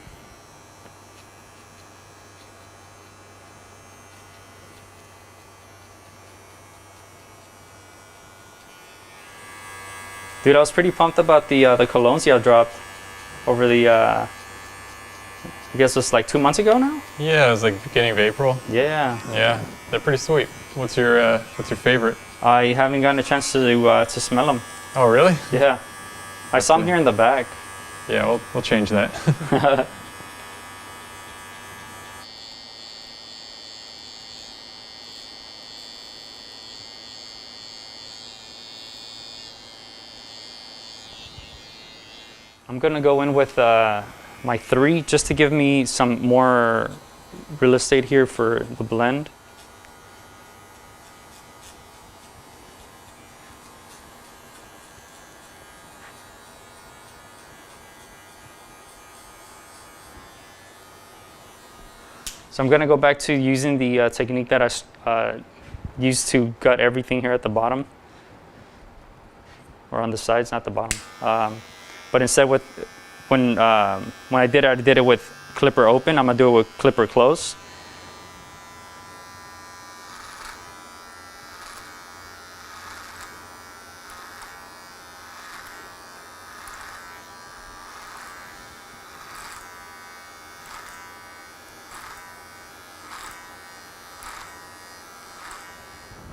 Dude, I was pretty pumped about the colognes y'all dropped over the, I guess it's like 2 months ago now? Yeah, it was like beginning of April. Yeah. Yeah, they're pretty sweet. What's your favorite? I haven't gotten a chance to smell them. Oh, really? Yeah. I saw them here in the back. Yeah, we'll change that. I'm gonna go in with my 3 just to give me some more real estate here for the blend. So I'm gonna go back to using the technique that I used to gut everything here at the bottom, or on the sides, not the bottom. But instead, when I did it with clipper open. I'm gonna do it with clipper close.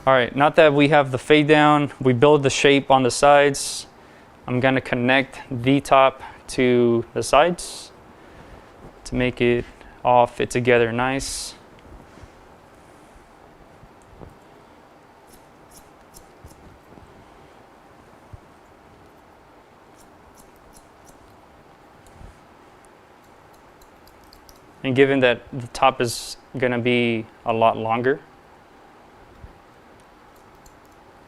All right, now that we have the fade down, we build the shape on the sides. I'm gonna connect the top to the sides to make it all fit together nice. And given that the top is gonna be a lot longer,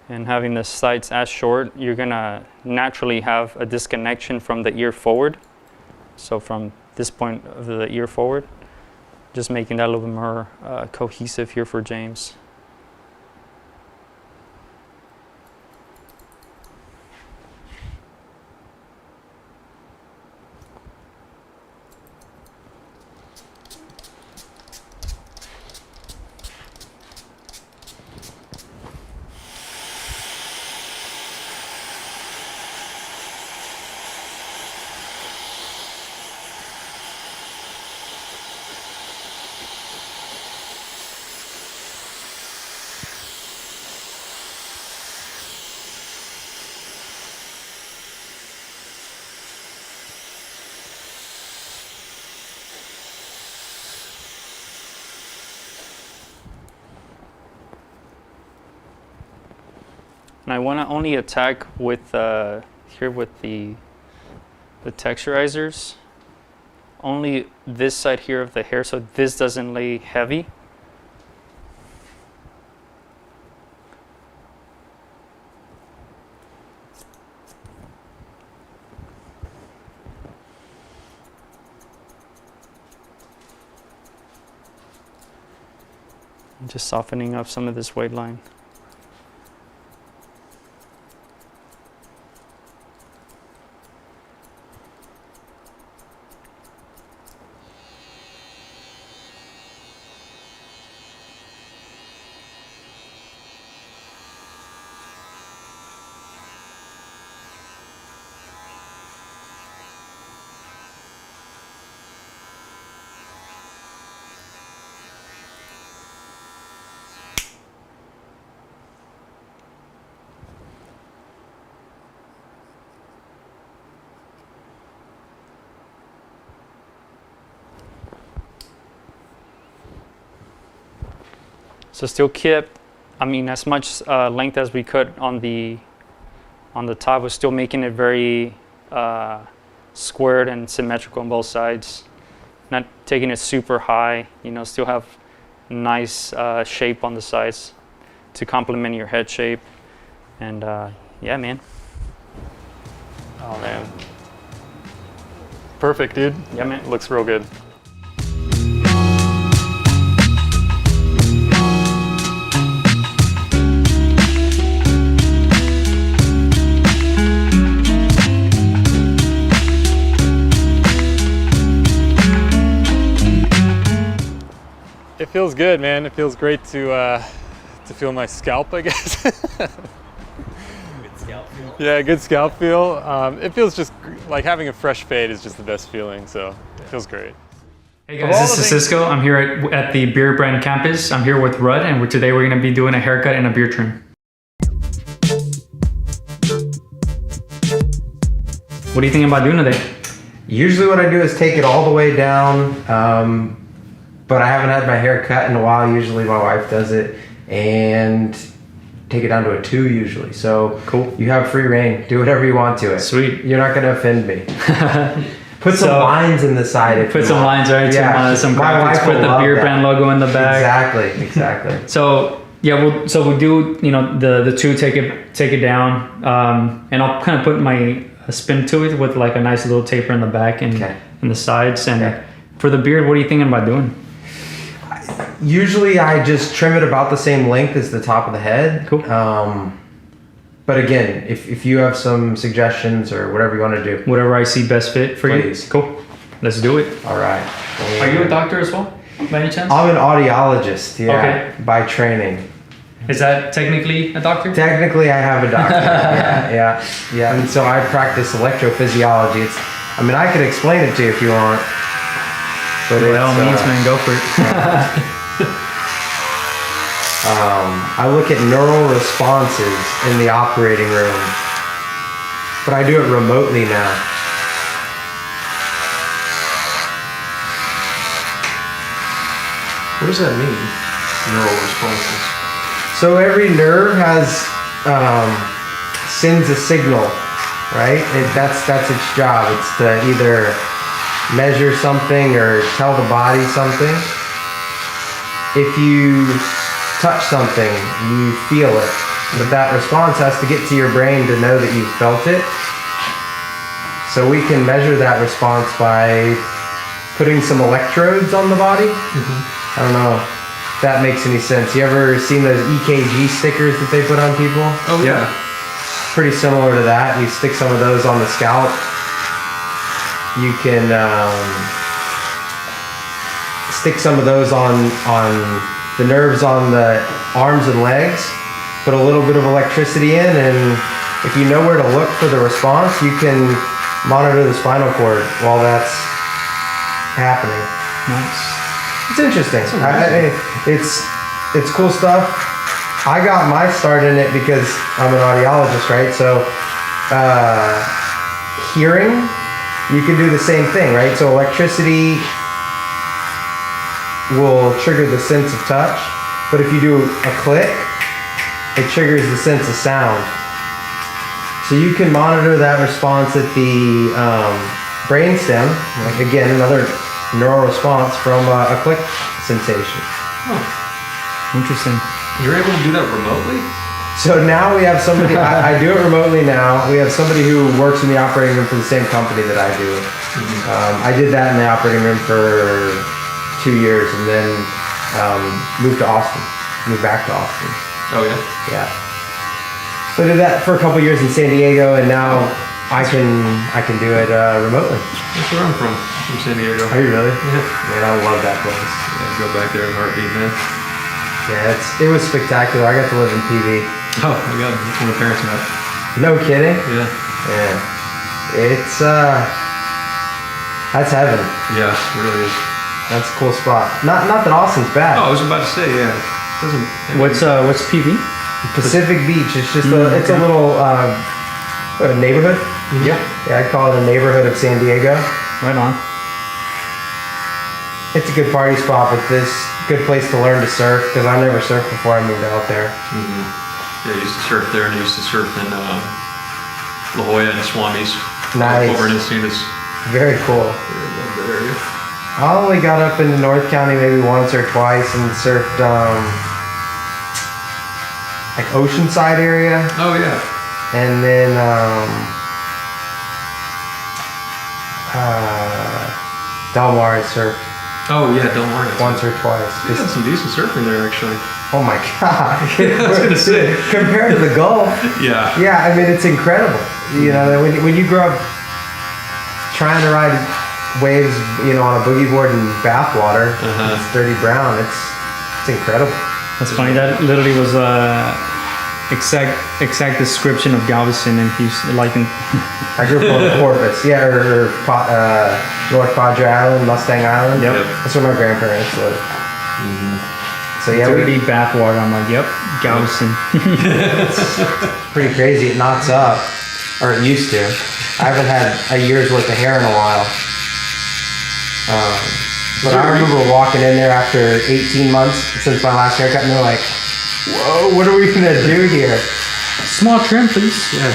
and having the sides as short, you're gonna naturally have a disconnection from the ear forward. So from this point of the ear forward, just making that a little bit more cohesive here for James. And I want to only attack with here with the texturizers only this side here of the hair, so this doesn't lay heavy. Just softening up some of this white line. So still kept, I mean, as much length as we could on the top. Was still making it very squared and symmetrical on both sides. Not taking it super high, you know, still have nice shape on the sides to complement your head shape. And yeah, man. Oh man. Perfect, dude. Yeah, man. Looks real good. It feels good, man. It feels great to feel my scalp, I guess. Good scalp feel. Yeah, good scalp feel. It feels just like having a fresh fade is just the best feeling, so it feels great. Hey guys, this is Cisco. I'm here at the Beardbrand campus. I'm here with Rudd, and today we're going to be doing a haircut and a beard trim. What do you think about doing today? Usually what I do is take it all the way down, but I haven't had my hair cut in a while. Usually my wife does it, and take it down to a 2 usually. So cool. You have free reign. Do whatever you want to it. Sweet. You're not going to offend me. Put some lines in the side. If put you some want. lines, right? Yeah. Some My graphics. wife Put will the love Beardbrand that. logo in the back. Exactly. So yeah, we'll do, you know, the 2, take it down, and I'll kind of put my spin to it with like a nice little taper in the back and in the sides. And for the beard, what are you thinking about doing? Usually I just trim it about the same length as the top of the head. Cool. But again, if you have some suggestions or whatever you want to do. Whatever I see best fit for Please. you. Cool. Let's do it. All right. Are you a doctor as well, by any chance? I'm an audiologist, Okay. by training. Is that technically a doctor? Technically, I have a doctor. yeah. And so I practice electrophysiology. I could explain it to you if you want. But By all means, man, go for it. I look at neural responses in the operating room, but I do it remotely now. What does that mean? Neural responses. So every nerve sends a signal, right? That's its job. It's to either measure something or tell the body something. If you touch something, you feel it, but that response has to get to your brain to know that you felt it. So we can measure that response by putting some electrodes on the body. I don't know if that makes any sense. You ever seen those EKG stickers that they put on people? Oh yeah. Pretty similar to that. You stick some of those on the scalp. You can stick some of those on the nerves on the arms and legs, put a little bit of electricity in, and if you know where to look for the response, you can monitor the spinal cord while that's happening. Nice. It's interesting. It's cool stuff. I got my start in it because I'm an audiologist, right? So hearing, you can do the same thing, right? So electricity will trigger the sense of touch, but if you do a click, it triggers the sense of sound. So you can monitor that response at the brainstem, like again, another neural response from a click sensation. Interesting. You're able to do that remotely? So now we have somebody, I do it remotely now. We have somebody who works in the operating room for the same company that I do. I did that in the operating room for 2 years and then moved back to Austin. Oh yeah? Yeah. So I did that for a couple years in San Diego and now I can do it remotely. That's where I'm from San Diego. Are you really? Yeah. Man, I love that place. Yeah, go back there in a heartbeat, man. Yeah, it was spectacular. I got to live in PV. Oh my god, that's where my parents met. No kidding? Yeah. Yeah. It's that's heaven. Yeah, it really is. That's a cool spot. Not that Austin's bad. Oh, I was about to say, yeah. It doesn't. What's PV? Pacific Beach. It's just it's a little neighborhood. Yeah. Yeah, I'd call it a neighborhood of San Diego. Right on. It's a good party spot, but this good place to learn to surf because I never surfed before I moved out there. Yeah, I used to surf there and I used to surf in La Jolla and Swami's. Nice. Over in Encinitas. Very cool. I love that area. I only got up into North County maybe once or twice and surfed like Oceanside area, Oh yeah. and then Del Mar I surfed Oh yeah, don't worry. once or twice. We had some decent surfing there actually. Oh my god! I was gonna say. Compared to the Gulf, Yeah. yeah, I mean it's incredible. You know, when you grow up trying to ride waves, you know, on a boogie board in bathwater, it's dirty brown. It's incredible. That's funny. That literally was exact description of Galveston in Houston, like in I grew up on Corpus, yeah, or North Padre Island, Mustang Island. Yep. That's where my grandparents live. So yeah, dirty bathwater. I'm like, yep, Galveston. pretty crazy. It knots up, or it used to. I haven't had a year's worth of hair in a while. But I remember walking in there after 18 months since my last haircut, and they're like, "Whoa, what are we gonna do here?" Small trim, please. Yeah.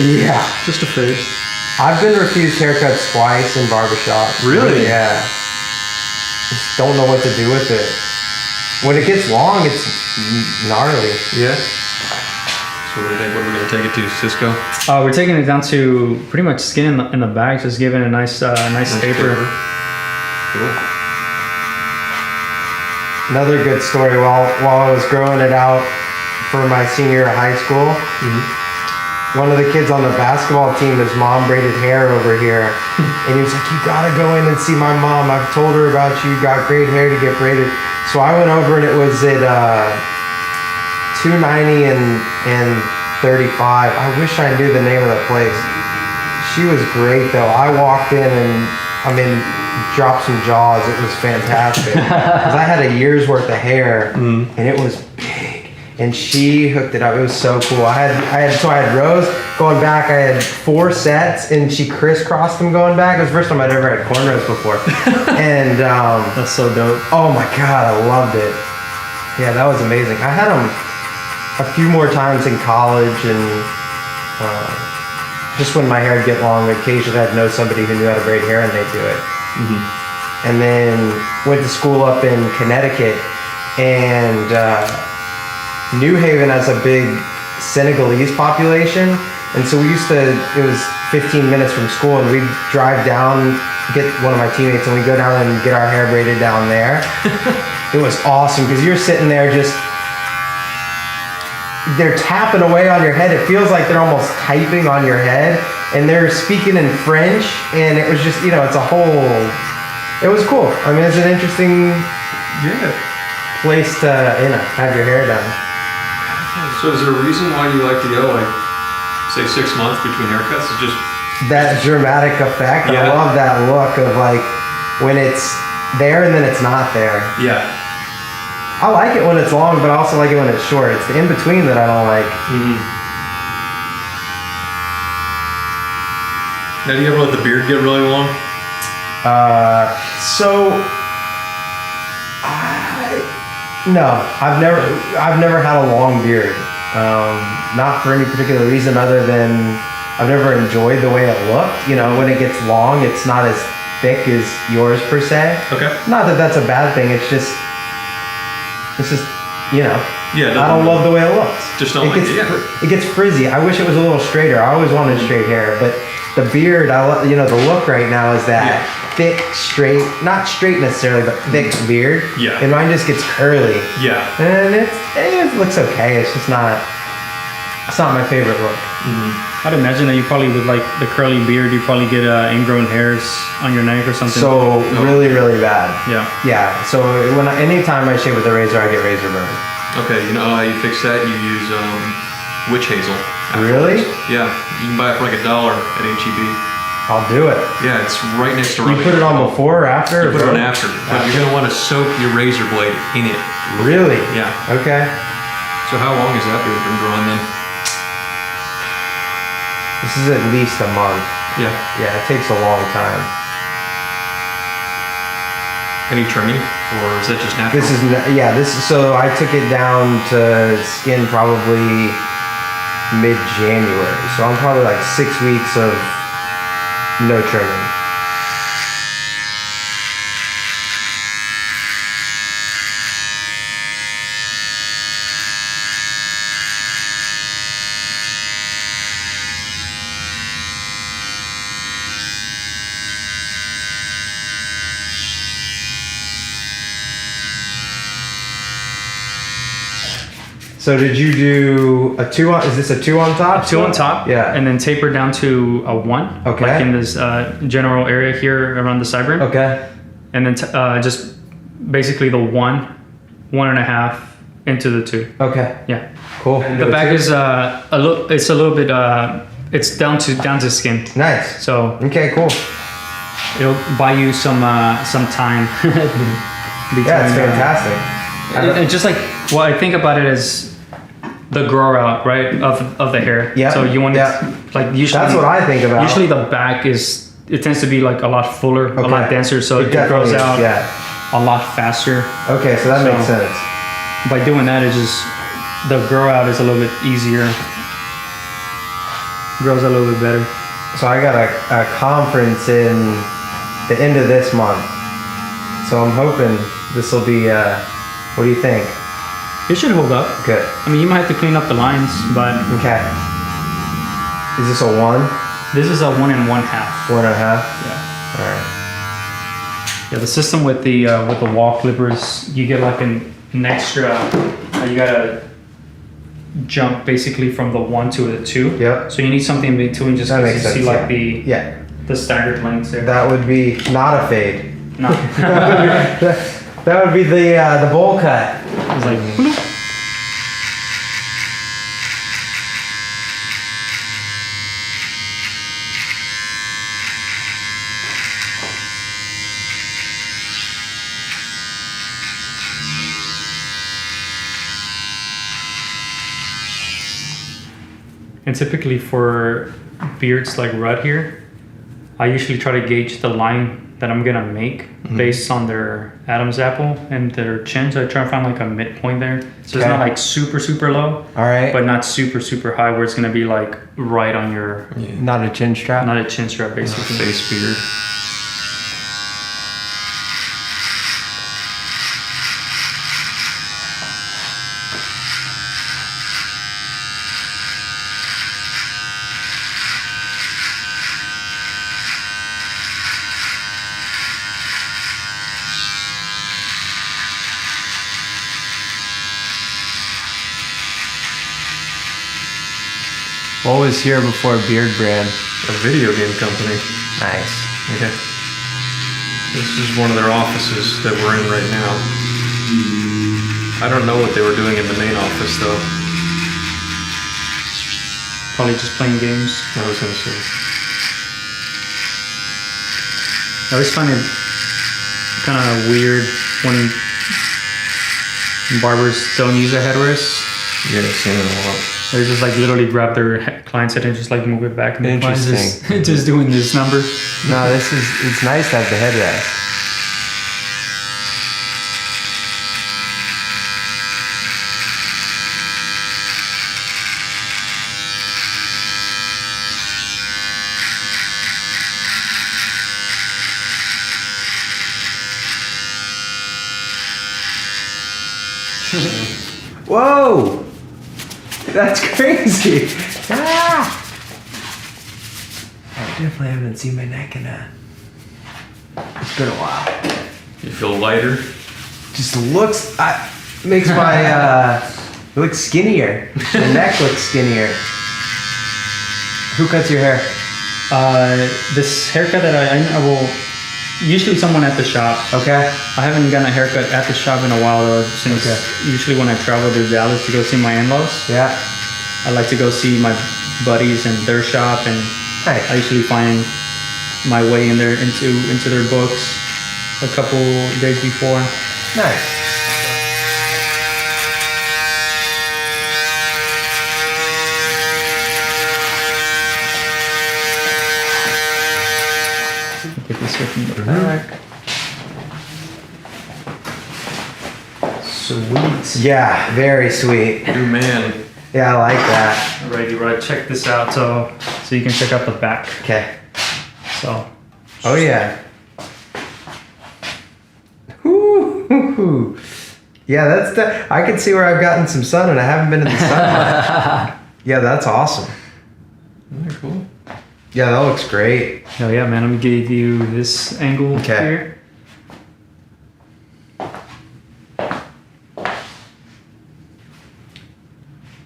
Yeah. Just a fade. I've been refused haircuts twice in Barbershop. Really? Yeah. Just don't know what to do with it. When it gets long, it's gnarly. Yeah. So what do you think? What are we gonna take it to, Cisco? We're taking it down to pretty much skin in the back, just giving it a nice taper. Cool. Another good story. While I was growing it out for my senior year of high school, one of the kids on the basketball team, his mom braided hair over here, and he was like, "You gotta go in and see my mom. I've told her about you. You got great hair to get braided." So I went over, and it was at 290 and 35. I wish I knew the name of the place. She was great though. I walked in and dropped some jaws. It was fantastic because I had a year's worth of hair and it was big. And she hooked it up. It was so cool. I had rows going back. I had 4 sets, and she crisscrossed them going back. It was the first time I'd ever had cornrows before. And That's so dope. oh my god, I loved it. Yeah, that was amazing. I had them a few more times in college, and just when my hair would get long, occasionally I'd know somebody who knew how to braid hair, and they'd do it. And then went to school up in Connecticut, and New Haven has a big Senegalese population, and so we used to, it was 15 minutes from school, and we'd drive down, get one of my teammates, and we'd go down and get our hair braided down there. It was awesome, because you're sitting there just, they're tapping away on your head. It feels like they're almost typing on your head, and they're speaking in French, and it was just, you know, it's a whole, it was cool. I mean, it's an interesting place to, you know, have your hair done. So is there a reason why you like to go like, say 6 months between haircuts? It's just That dramatic effect. I Yeah. love that look of like when it's there and then it's not there. yeah. I like it when it's long, but I also like it when it's short. It's the in between that I don't like. Now do you ever let the beard get really long? No, I've never had a long beard. Not for any particular reason other than I've never enjoyed the way it looked. You know, when it gets long, it's not as thick as yours per se. Okay. Not that that's a bad thing. It's just, you know. Yeah. I don't love the way it looks. Just don't like it. Yeah. It gets frizzy. I wish it was a little straighter. I always wanted straight hair, but the beard, you know, the look right now is that thick, straight, not straight necessarily, but thick beard. Yeah. And mine just gets curly. Yeah. And it looks okay. It's just not. It's not my favorite look. I'd imagine that you probably with like the curly beard, you probably get ingrown hairs on your neck or something. So really, really bad. yeah. Yeah. So anytime I shave with a razor, I get razor burn. Okay. You know how you fix that? You use witch hazel. Really? Yeah. You can buy it for like $1 at HEB. I'll do it. Yeah, it's right next to You rubbing put it on alcohol. before or after? You put it on after, but you're gonna want to soak your razor blade in it. Really? Yeah. Okay. So how long has that beard been growing then? This is at least a month. Yeah. Yeah, it takes a long time. Any trimming, or is that just natural? This is so I took it down to skin probably mid-January. So I'm probably like 6 weeks of no trimming. So did you do a 2 on? Is this a 2 on top? 2 on top. Yeah. And then taper down to a 1. Okay. Like in this general area here around the sideburn. Okay. And then just basically the 1.5 into the 2. Okay. Yeah. Cool. The back is a little. It's a little bit. It's down to skin. Nice. So Okay. Cool. it'll buy you some time. Yeah, it's fantastic. And just like what I think about it is the grow out, right, of the hair. Yeah. So you want Yeah. like usually That's what I think about. Usually the back it tends to be like a lot fuller, a lot Okay. denser, so it definitely grows is, out Yeah. a lot faster. Okay, so that makes So- sense. By doing that, it just the grow out is a little bit easier. Grows a little bit better. So I got a conference in the end of this month. So I'm hoping this will be. What do you think? It should hold up. Good. I mean, you might have to clean up the lines, but Okay. Is this a 1? this is a 1 1/2. 1.5? Yeah. All right. Yeah, the system with the wall clippers, you get like an extra. You gotta jump basically from the 1 to the 2. Yep. So you need something in between, just That because makes you see sense, like Yeah. the staggered lengths there. That would be not a fade. No, That would be the bowl cut. it's like. And typically for beards like Rudd here, I usually try to gauge the line that I'm gonna make based on their Adam's apple and their chin. So I try to find like a midpoint there. So it's Okay. not like super low, All right. but not super high where it's gonna be like right on your, Not a chin strap? not a chin strap basically. Face beard. What was here before Beardbrand? A video game company. Nice. Okay. This is one of their offices that we're in right now. I don't know what they were doing in the main office though. Probably just playing games. I was gonna say. I always find it kind of weird when barbers don't use a headrest. Yeah, seen it a lot. They just like literally grab their client's head and just like move it back. And the client's Interesting. just doing this number. No, it's nice to have the headrest. Whoa! That's crazy. Ah! I definitely haven't seen my neck in a. It's been a while. You feel lighter? Just looks. Makes my looks skinnier. The neck looks skinnier. Who cuts your hair? This haircut that I will usually someone at the shop. Okay. I haven't gotten a haircut at the shop in a while though, since usually when I travel to Dallas to go see my in-laws, Yeah. I like to go see my buddies in their shop, and I Nice. usually find my way in there into their books a couple days before. Nice. Get this here from the back. Sweet. Yeah, very sweet. New man. Yeah, I like that. Alrighty, right. Check this out, so you can check out the back. Okay. So. Oh yeah. Ooh. Yeah, that's I can see where I've gotten some sun, and I haven't been in the sun much. Yeah, that's awesome. They're cool. Yeah, that looks great. Hell yeah, man. Let me give you this angle Okay. here.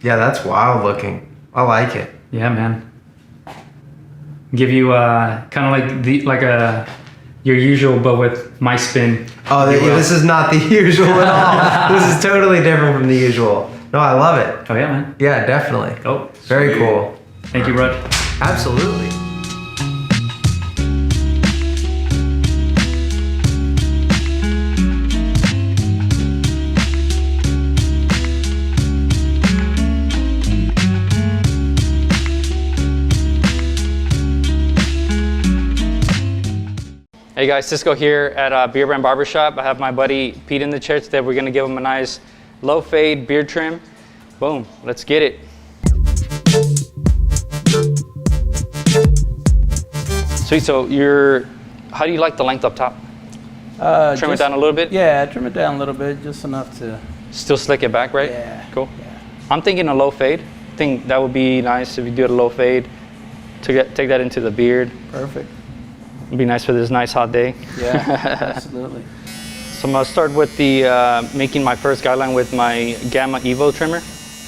Yeah, that's wild looking. I like it. Yeah, man. Give you kind of like your usual, but with my spin. Oh, this is not the usual at all. This is totally different from the usual. No, I love it. Oh yeah, man. Yeah, definitely. Oh, Very cool. thank you, Rod. Absolutely. Hey guys, Cisco here at Beardbrand Barbershop. I have my buddy Pete in the chair today. We're gonna give him a nice low fade beard trim. Boom, let's get it. Sweet, so how do you like the length up top? Trim it down a little bit? Yeah, trim it down a little bit, just enough to. Still slick it back, right? Yeah. Cool. Yeah. I'm thinking a low fade. I think that would be nice if you do a low fade to take that into the beard. Perfect. It'd be nice for this nice hot day. Yeah, absolutely. So I'm gonna start with the making my first guideline with my Gamma Evo trimmer.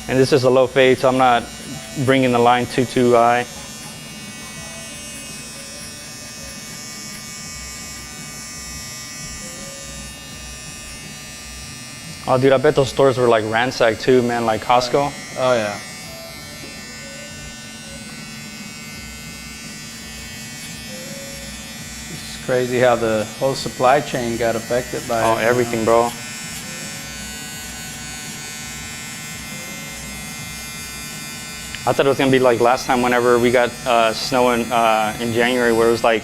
And this is a low fade, so I'm not bringing the line too high. Oh dude, I bet those stores were like ransacked too, man, like Costco. Oh yeah. It's crazy how the whole supply chain got affected by Oh, it, everything, bro. I thought it was gonna be like last time whenever we got snow in January, where it was like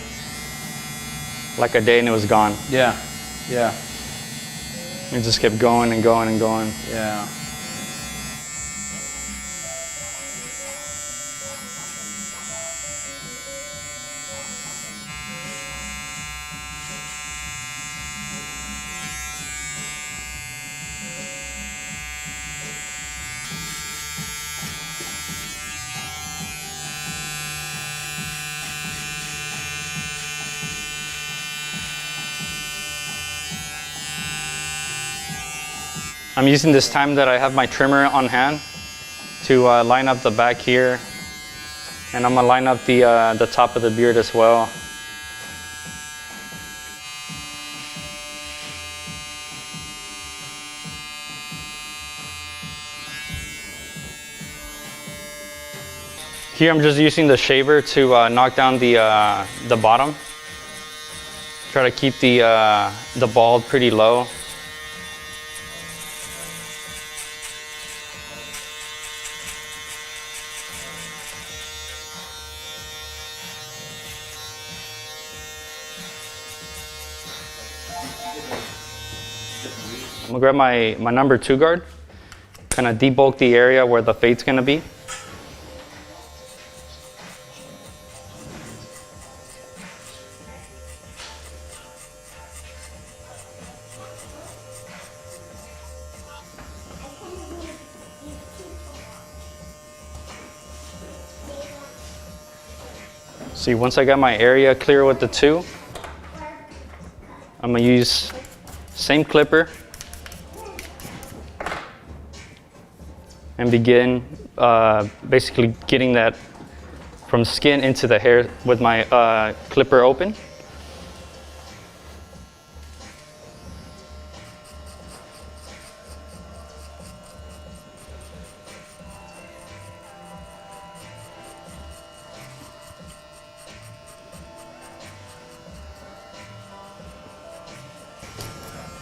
a day and it was gone. Yeah, yeah, It just kept going and going and going. yeah. I'm using this time that I have my trimmer on hand to line up the back here, and I'm gonna line up the top of the beard as well. Here I'm just using the shaver to knock down the bottom. Try to keep the bald pretty low. I'm gonna grab my number 2 guard, kind of debulk the area where the fade's gonna be. See, once I got my area clear with the 2, I'm gonna use same clipper and begin basically getting that from skin into the hair with my clipper open.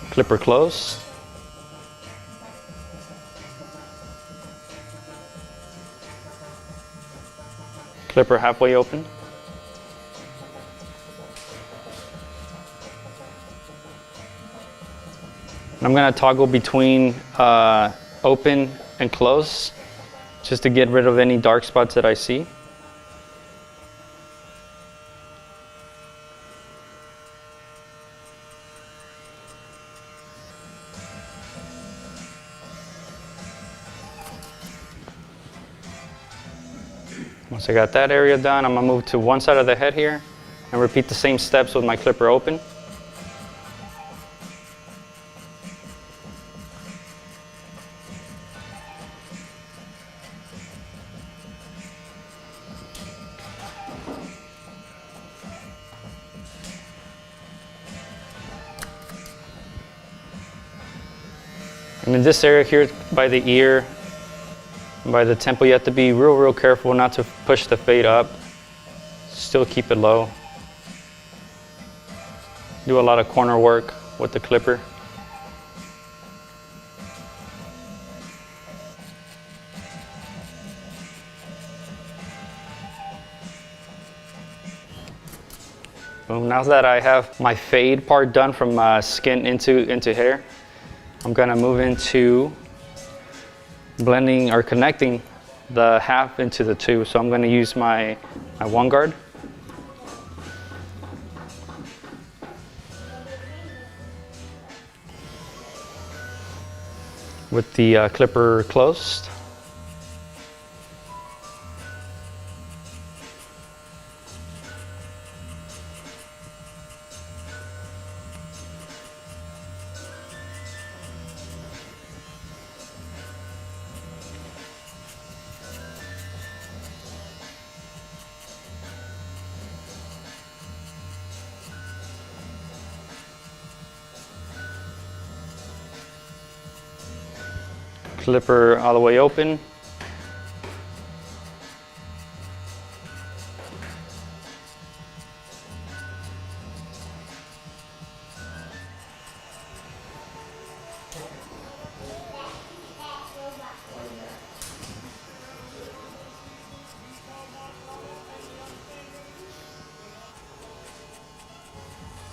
Clipper closed. Clipper halfway open. I'm going to toggle between open and close just to get rid of any dark spots that I see. Once I got that area done, I'm gonna move to one side of the head here and repeat the same steps with my clipper open. And in this area here by the ear, by the temple, you have to be real careful not to push the fade up. Still keep it low. Do a lot of corner work with the clipper. Boom. Now that I have my fade part done from skin into hair, I'm gonna move into blending or connecting the half into the 2. So I'm going to use my 1 guard. With the clipper closed. Clipper all the way open.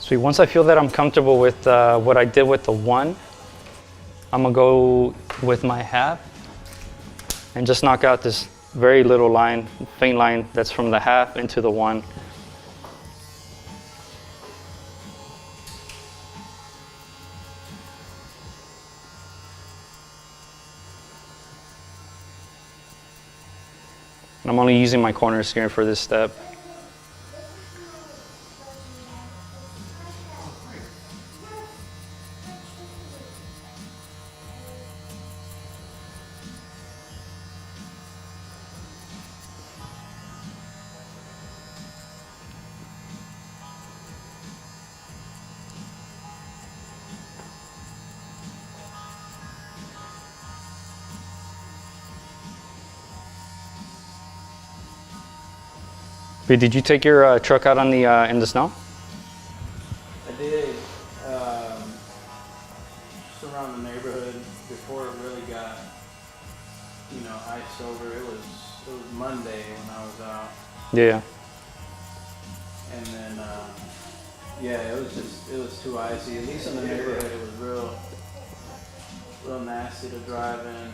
Sweet. Once I feel that I'm comfortable with what I did with the 1, I'm gonna go with my half and just knock out this very little line, faint line that's from the half into the 1. And I'm only using my corners here for this step. But did you take your truck out on the in the snow? I did. Just around the neighborhood before it really got, ice over. It was Monday when I was out. Yeah. And then, it was too icy. At least in the neighborhood, it was real nasty to drive in.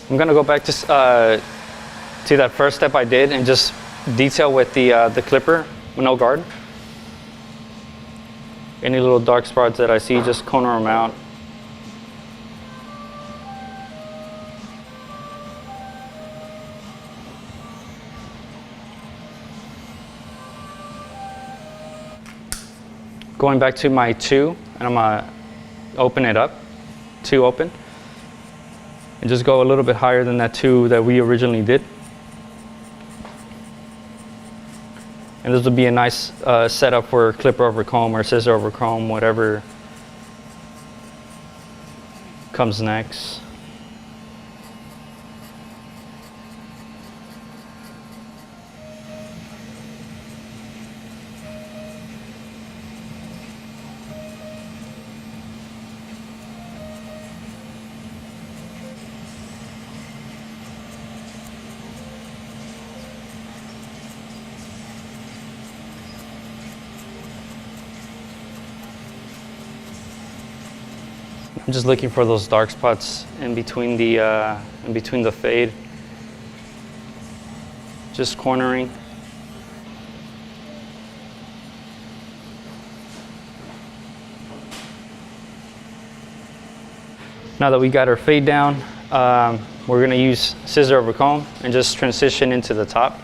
I'm gonna go back to that first step I did and just detail with the clipper with no guard. Any little dark spots that I see, just corner them out. Going back to my 2, and I'm gonna open it up, 2 open, and just go a little bit higher than that 2 that we originally did. And this would be a nice setup for clipper over comb or scissor over comb, whatever comes next. I'm just looking for those dark spots in between the fade. Just cornering. Now that we got our fade down, we're gonna use scissor over comb and just transition into the top.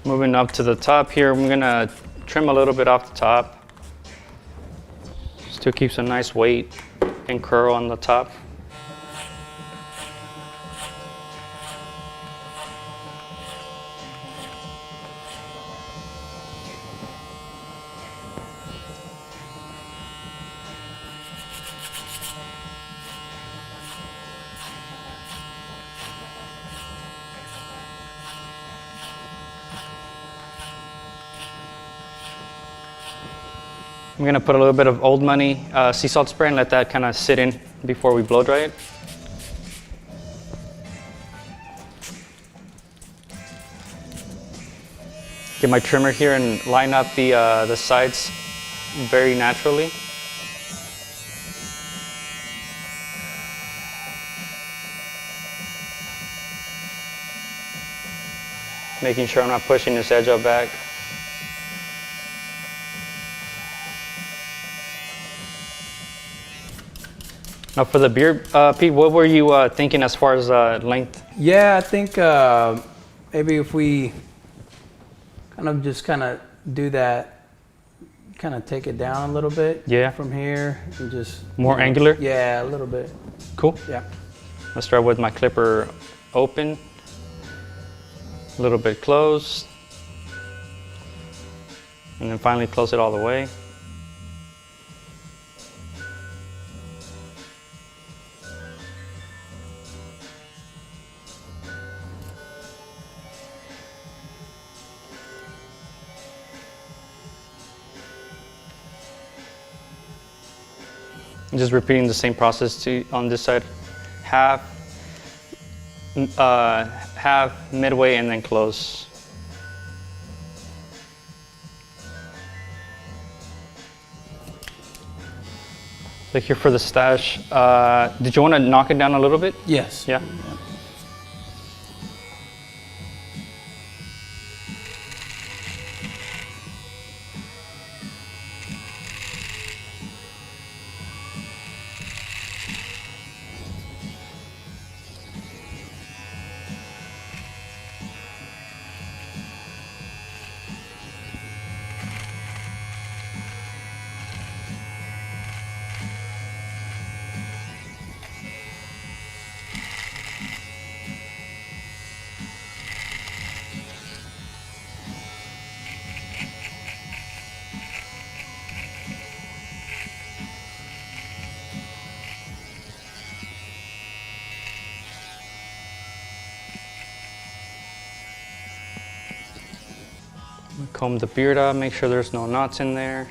Moving up to the top here, I'm gonna trim a little bit off the top. Still keeps a nice weight and curl on the top. I'm gonna put a little bit of Old Money sea salt spray and let that kind of sit in before we blow dry it. Get my trimmer here and line up the sides very naturally. Making sure I'm not pushing this edge up back. Now for the beard, Pete, what were you thinking as far as length? Yeah, I think maybe if we kind of do that, kind of take it down a little bit. Yeah. From here and just More angular? Yeah, a little bit. Cool. Yeah. Let's start with my clipper open, a little bit closed, and then finally close it all the way. Just repeating the same process on this side. Half, midway, and then close. So here for the stash, did you want to knock it down a little bit? Yes. Yeah. Comb the beard up, make sure there's no knots in there.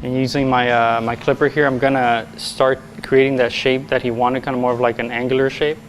And using my my clipper here, I'm gonna start creating that shape that he wanted, kind of more of like an angular shape.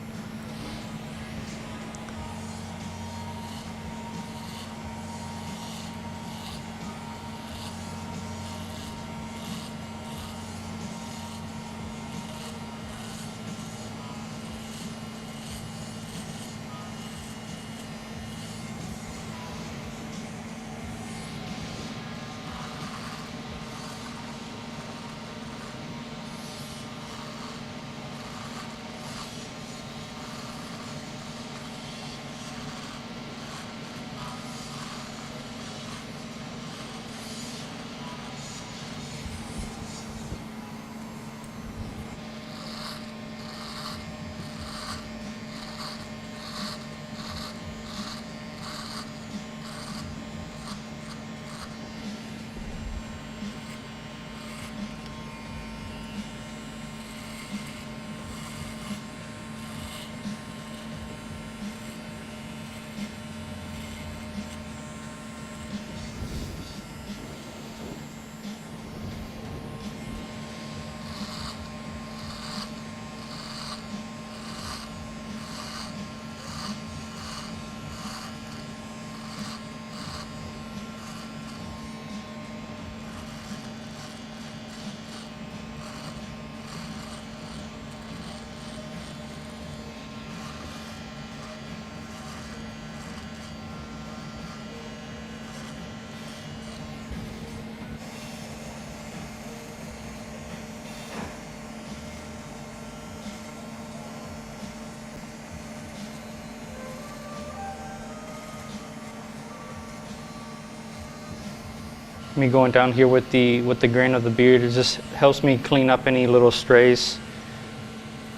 Me going down here with the grain of the beard, it just helps me clean up any little strays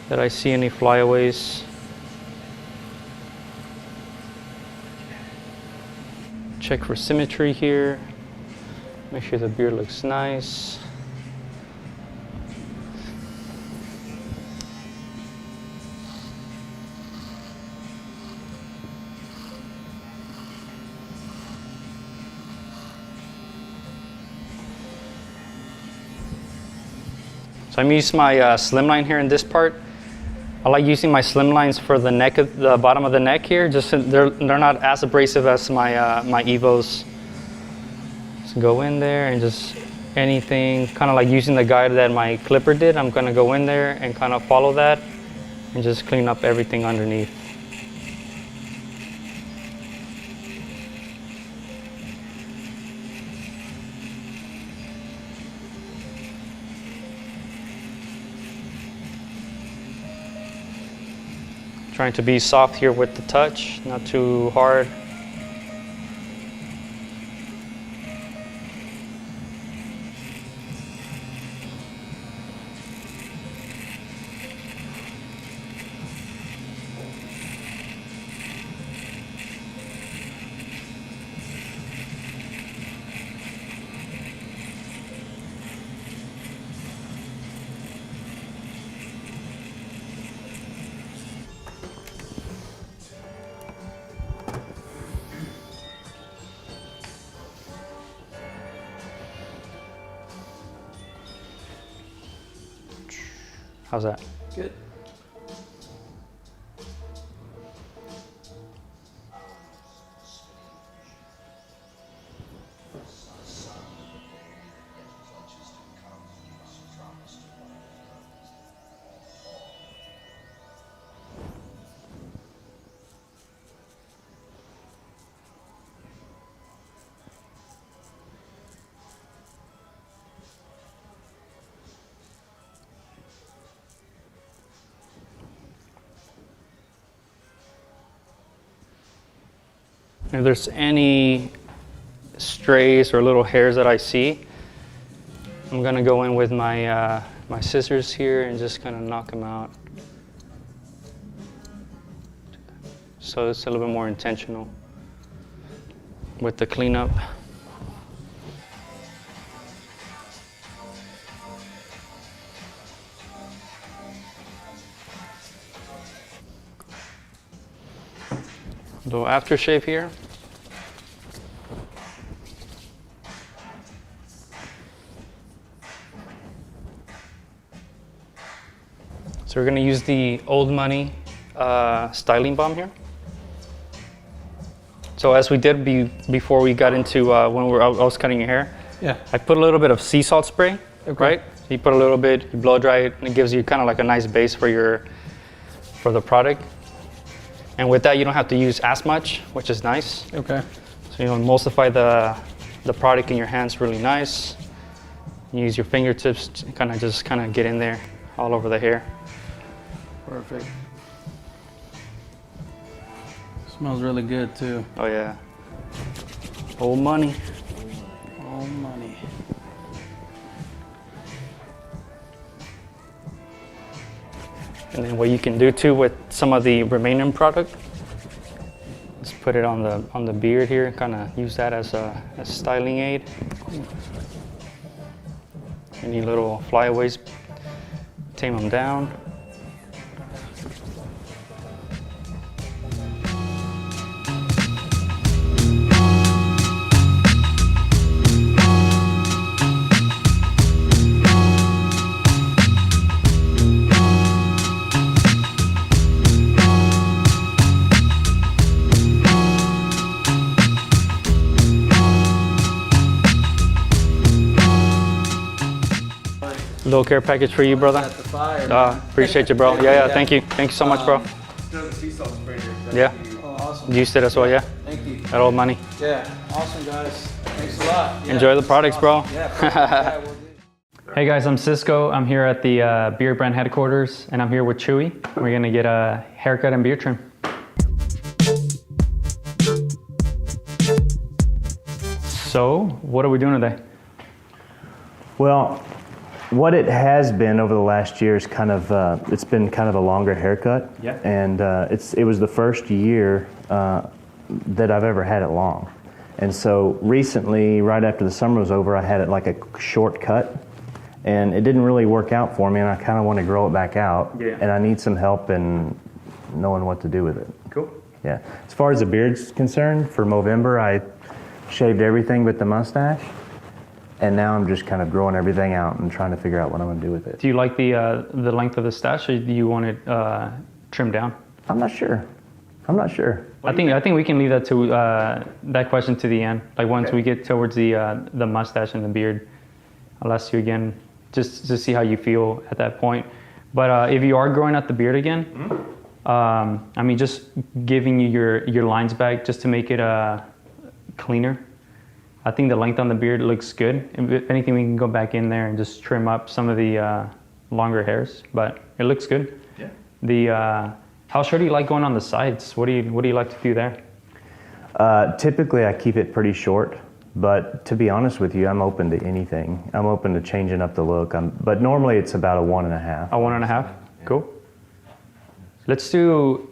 that I see, any flyaways. Check for symmetry here. Make sure the beard looks nice. So I'm using my slimline here in this part. I like using my slimlines for the neck, the bottom of the neck here. Just so they're not as abrasive as my my Evos. Just go in there and just anything, kind of like using the guide that my clipper did. I'm gonna go in there and kind of follow that and just clean up everything underneath. Trying to be soft here with the touch, not too hard. How's that? Good. If there's any strays or little hairs that I see, I'm gonna go in with my my scissors here and just kind of knock them out. So it's a little bit more intentional with the cleanup. little aftershave here. So we're gonna use the Old Money styling balm here. So as we did before we got into when I was cutting your hair, Yeah. I put a little bit of sea salt spray, Okay. right? You put a little bit, you blow dry it, and it gives you kind of like a nice base for the product. And with that, you don't have to use as much, which is nice. Okay. So you emulsify the product in your hands really nice. You use your fingertips to kind of get in there all over the hair. Perfect. Smells really good too. Oh yeah. Old Money. All money. And then what you can do too with some of the remaining product, just put it on the beard here, kind of use that as a styling aid. Any little flyaways, tame them down. Little care package for you, brother. At the fire. Appreciate you, bro. Yeah, thank you. Thank you so much, bro. Yeah. Oh, awesome. Used it as well, yeah. Thank you. That Old Money. Yeah. Awesome, guys. Thanks a lot. Yeah, Enjoy the products, bro. Yeah. Perfect. Yeah, we'll do. Hey guys, I'm Cisco. I'm here at the Beardbrand headquarters, and I'm here with Chewy. We're gonna get a haircut and beard trim. So, what are we doing today? Well, what it has been over the last year is kind of it's been kind of a longer haircut. Yeah. And it was the first year that I've ever had it long. And so recently, right after the summer was over, I had it like a short cut, and it didn't really work out for me, and I kind of want to grow it back out. Yeah. And I need some help in knowing what to do with it. Cool. Yeah. As far as the beard's concerned, for Movember, I shaved everything but the mustache. And now I'm just kind of growing everything out and trying to figure out what I'm going to do with it. Do you like the length of the stash, or do you want it trimmed down? I'm not sure. I think we can leave that to that question to the end. Like once we get towards the mustache and the beard, I'll ask you again just to see how you feel at that point. But if you are growing out the beard again, I mean, just giving you your lines back just to make it cleaner. I think the length on the beard looks good. If anything, we can go back in there and just trim up some of the longer hairs, but it looks good. Yeah. How short do you like going on the sides? What do you like to do there? Typically, I keep it pretty short, but to be honest with you, I'm open to anything. I'm open to changing up the look. But normally, it's about a 1.5. A 1.5? Cool. Let's do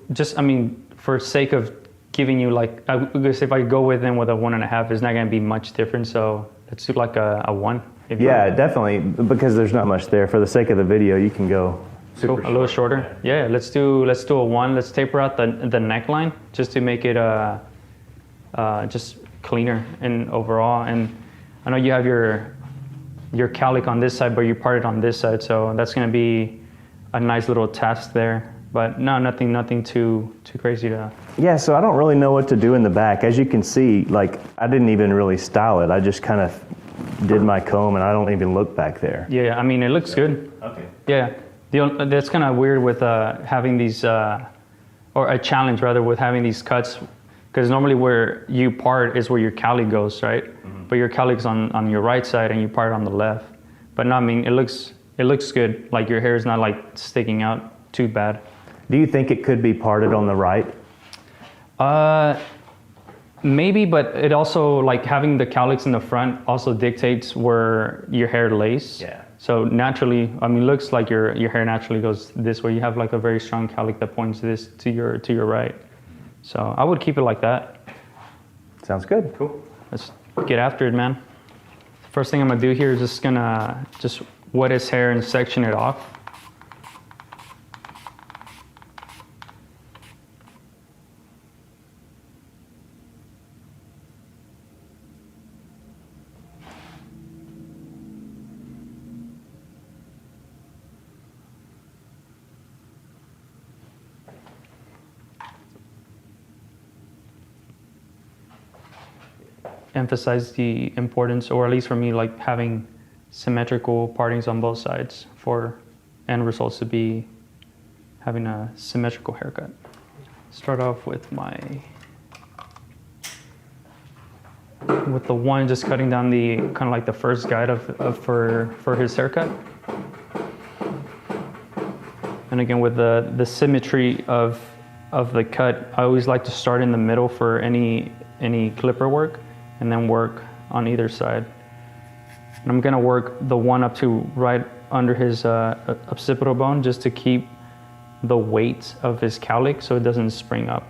for sake of giving you like, I guess if I go with them with a 1.5, it's not going to be much different. So let's do like a 1. Yeah, definitely, because there's not much there. For the sake of the video, you can go cool. A little shorter. Yeah, let's do a 1. Let's taper out the neckline just to make it just cleaner and overall. And I know you have your cowlick on this side, but you parted on this side, so that's going to be a nice little task there. But no, nothing too crazy to. Yeah, so I don't really know what to do in the back. As you can see, like I didn't even really style it. I just kind of did my comb, and I don't even look back there. Yeah, I mean it looks good. Okay. Yeah, that's kind of weird with having these, or a challenge rather with having these cuts, because normally where you part is where your cowlick goes, right? Mm-hmm. But your cowlick's on your right side, and you part on the left. But no, I mean it looks good. Like your hair is not like sticking out too bad. Do you think it could be parted on the right? Maybe, but it also, like having the cowlicks in the front also dictates where your hair lays. Yeah. So naturally, I mean, looks like your hair naturally goes this way. You have like a very strong cowlick that points this to your right. So I would keep it like that. Sounds good. Cool. Let's get after it, man. First thing I'm gonna do here is just wet his hair and section it off. emphasize the importance, or at least for me, like having symmetrical partings on both sides for end results to be having a symmetrical haircut. Start off with the one just cutting down the kind of like the first guide for his haircut. And again, with the symmetry of the cut, I always like to start in the middle for any clipper work, and then work on either side. And I'm gonna work the one up to right under his occipital bone, just to keep the weight of his cowlick so it doesn't spring up.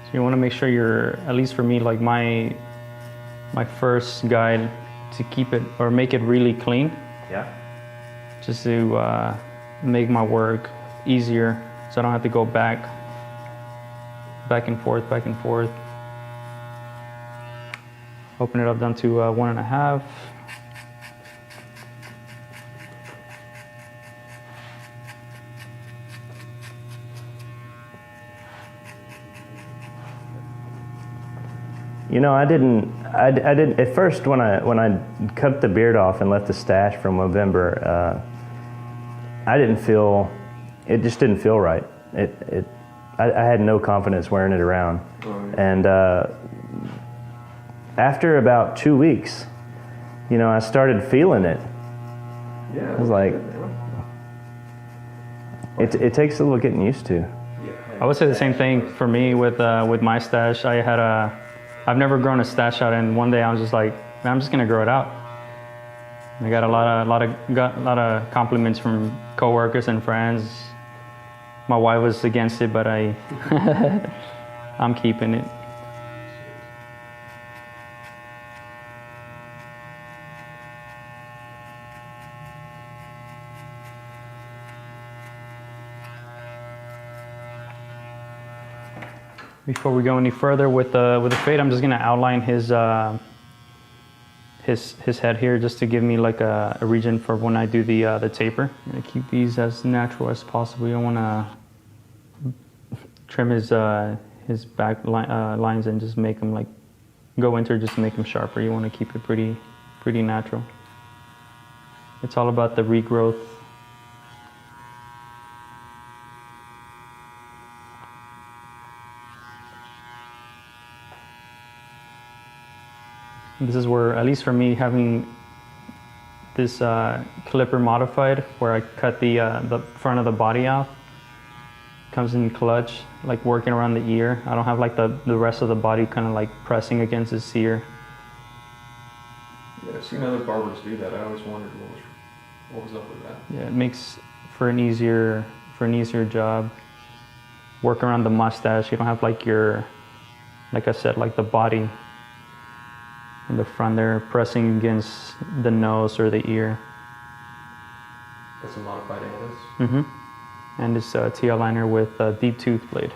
So you want to make sure you're, at least for me, like my first guide, to keep it or make it really clean. Yeah. Just to make my work easier, so I don't have to go back and forth. Open it up down to 1.5. You know, I didn't at first when I cut the beard off and left the stash from November. I didn't feel, it just didn't feel right. I had no confidence wearing it around, and after about 2 weeks, you know, I started feeling it. Yeah. I was like, it takes a little getting used to. I would say the same thing for me with my stash. I've never grown a stash out, and one day I was just like, man, I'm just gonna grow it out. And I got a lot of compliments from coworkers and friends. My wife was against it, but I'm keeping it. Before we go any further with the fade, I'm just gonna outline his head here, just to give me like a region for when I do the taper. I'm gonna keep these as natural as possible. You don't wanna trim his back lines and just make them like go into, just to make them sharper. You wanna keep it pretty natural. It's all about the regrowth. This is where, at least for me, having this clipper modified, where I cut the front of the body out, comes in clutch, like working around the ear. I don't have like the rest of the body kind of like pressing against his ear. Yeah, I've seen other barbers do that. I always wondered what was up with that. Yeah, it makes for an easier job. Work around the mustache. You don't have like like I said, like the body in the front there pressing against the nose or the ear. That's a modified Andes. Mm-hmm. And this TL liner with a deep tooth blade.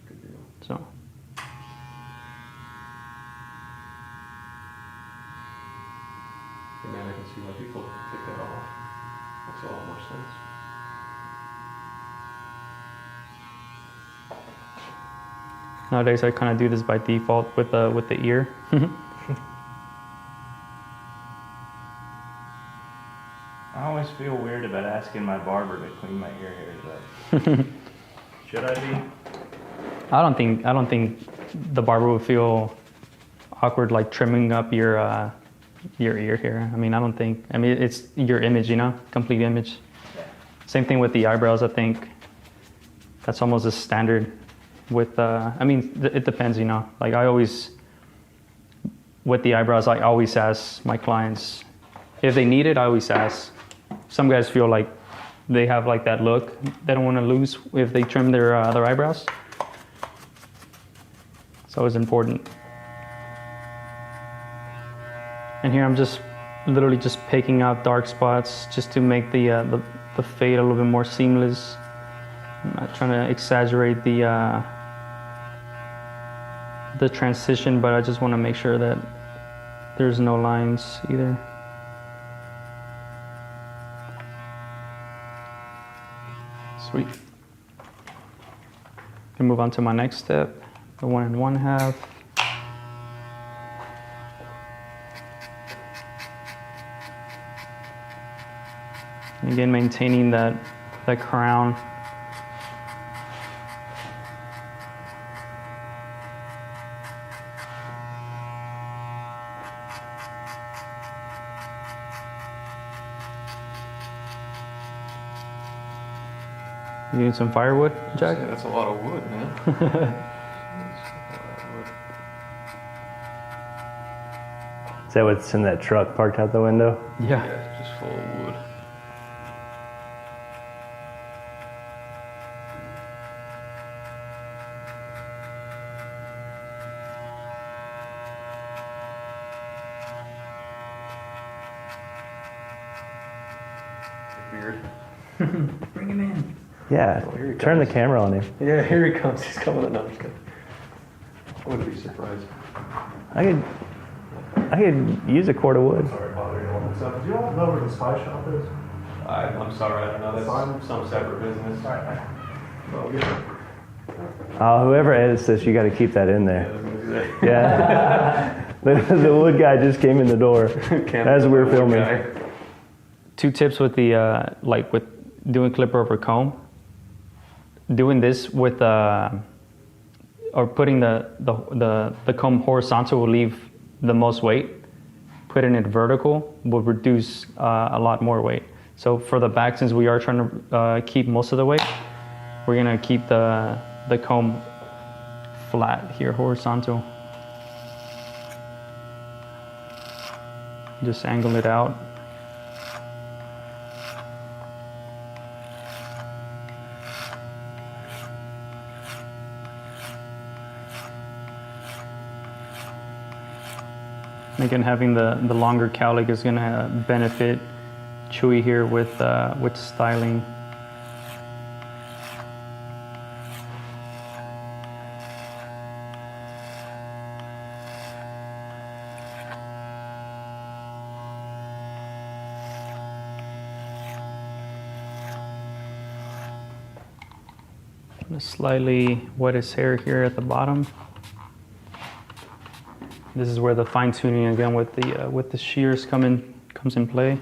Good deal. So. And then I can see why people take that off. Makes a lot more sense. Nowadays I kind of do this by default with the ear. I always feel weird about asking my barber to clean my ear hairs up. Should I be? I don't think the barber would feel awkward like trimming up your ear hair. I mean, it's your image, you know, complete image. Yeah. Same thing with the eyebrows. I think that's almost a standard. With it depends, you know. Like with the eyebrows, I always ask my clients if they need it. I always ask. Some guys feel like they have like that look they don't want to lose if they trim their eyebrows. So it's important. And here I'm just literally just picking out dark spots just to make the the fade a little bit more seamless. I'm not trying to exaggerate the transition, but I just want to make sure that there's no lines either. Sweet. Can move on to my next step, the 1 1/2. And again, maintaining that crown. You need some firewood, Jack? Yeah, that's a lot of wood, man. Is that what's in that truck parked out the window? Yeah. Yeah, it's just full of wood. Weird. Bring him in. Yeah. Oh, here he Turn the comes. camera on him. Yeah, here he comes. He's coming. No, I'm just kidding. I wouldn't be surprised. I could use a cord of wood. Sorry to bother you all this stuff. Do you all know where the spy shop is? I'm sorry, I don't know. That's some separate business. All right. Well, good. Whoever edits this, you got to keep that in there. Yeah, Yeah. The wood guy just came in the door as we were filming. Two tips with the like with doing clipper over comb. Doing this with or putting the comb horizontal will leave the most weight. Putting it vertical will reduce a lot more weight. So for the back, since we are trying to keep most of the weight, we're gonna keep the comb flat here, horizontal. Just angle it out. Again, having the longer cowlick is going to benefit Chewy here with styling. I'm going to slightly wet his hair here at the bottom. This is where the fine tuning again with the shears comes in play.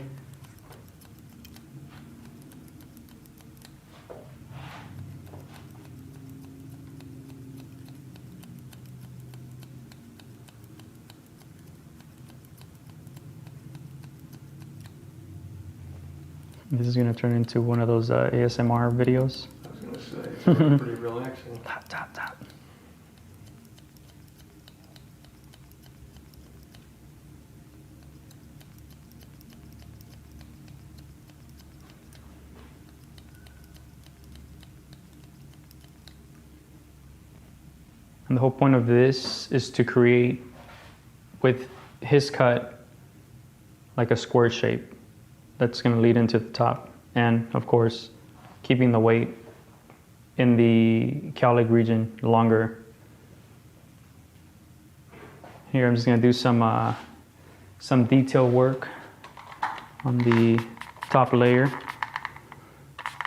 This is gonna turn into one of those ASMR videos. I was going to say, it's pretty relaxing. Tap, tap, tap. And the whole point of this is to create, with his cut, like a square shape that's going to lead into the top. And of course, keeping the weight in the cowlick region longer. Here I'm just going to do some detail work on the top layer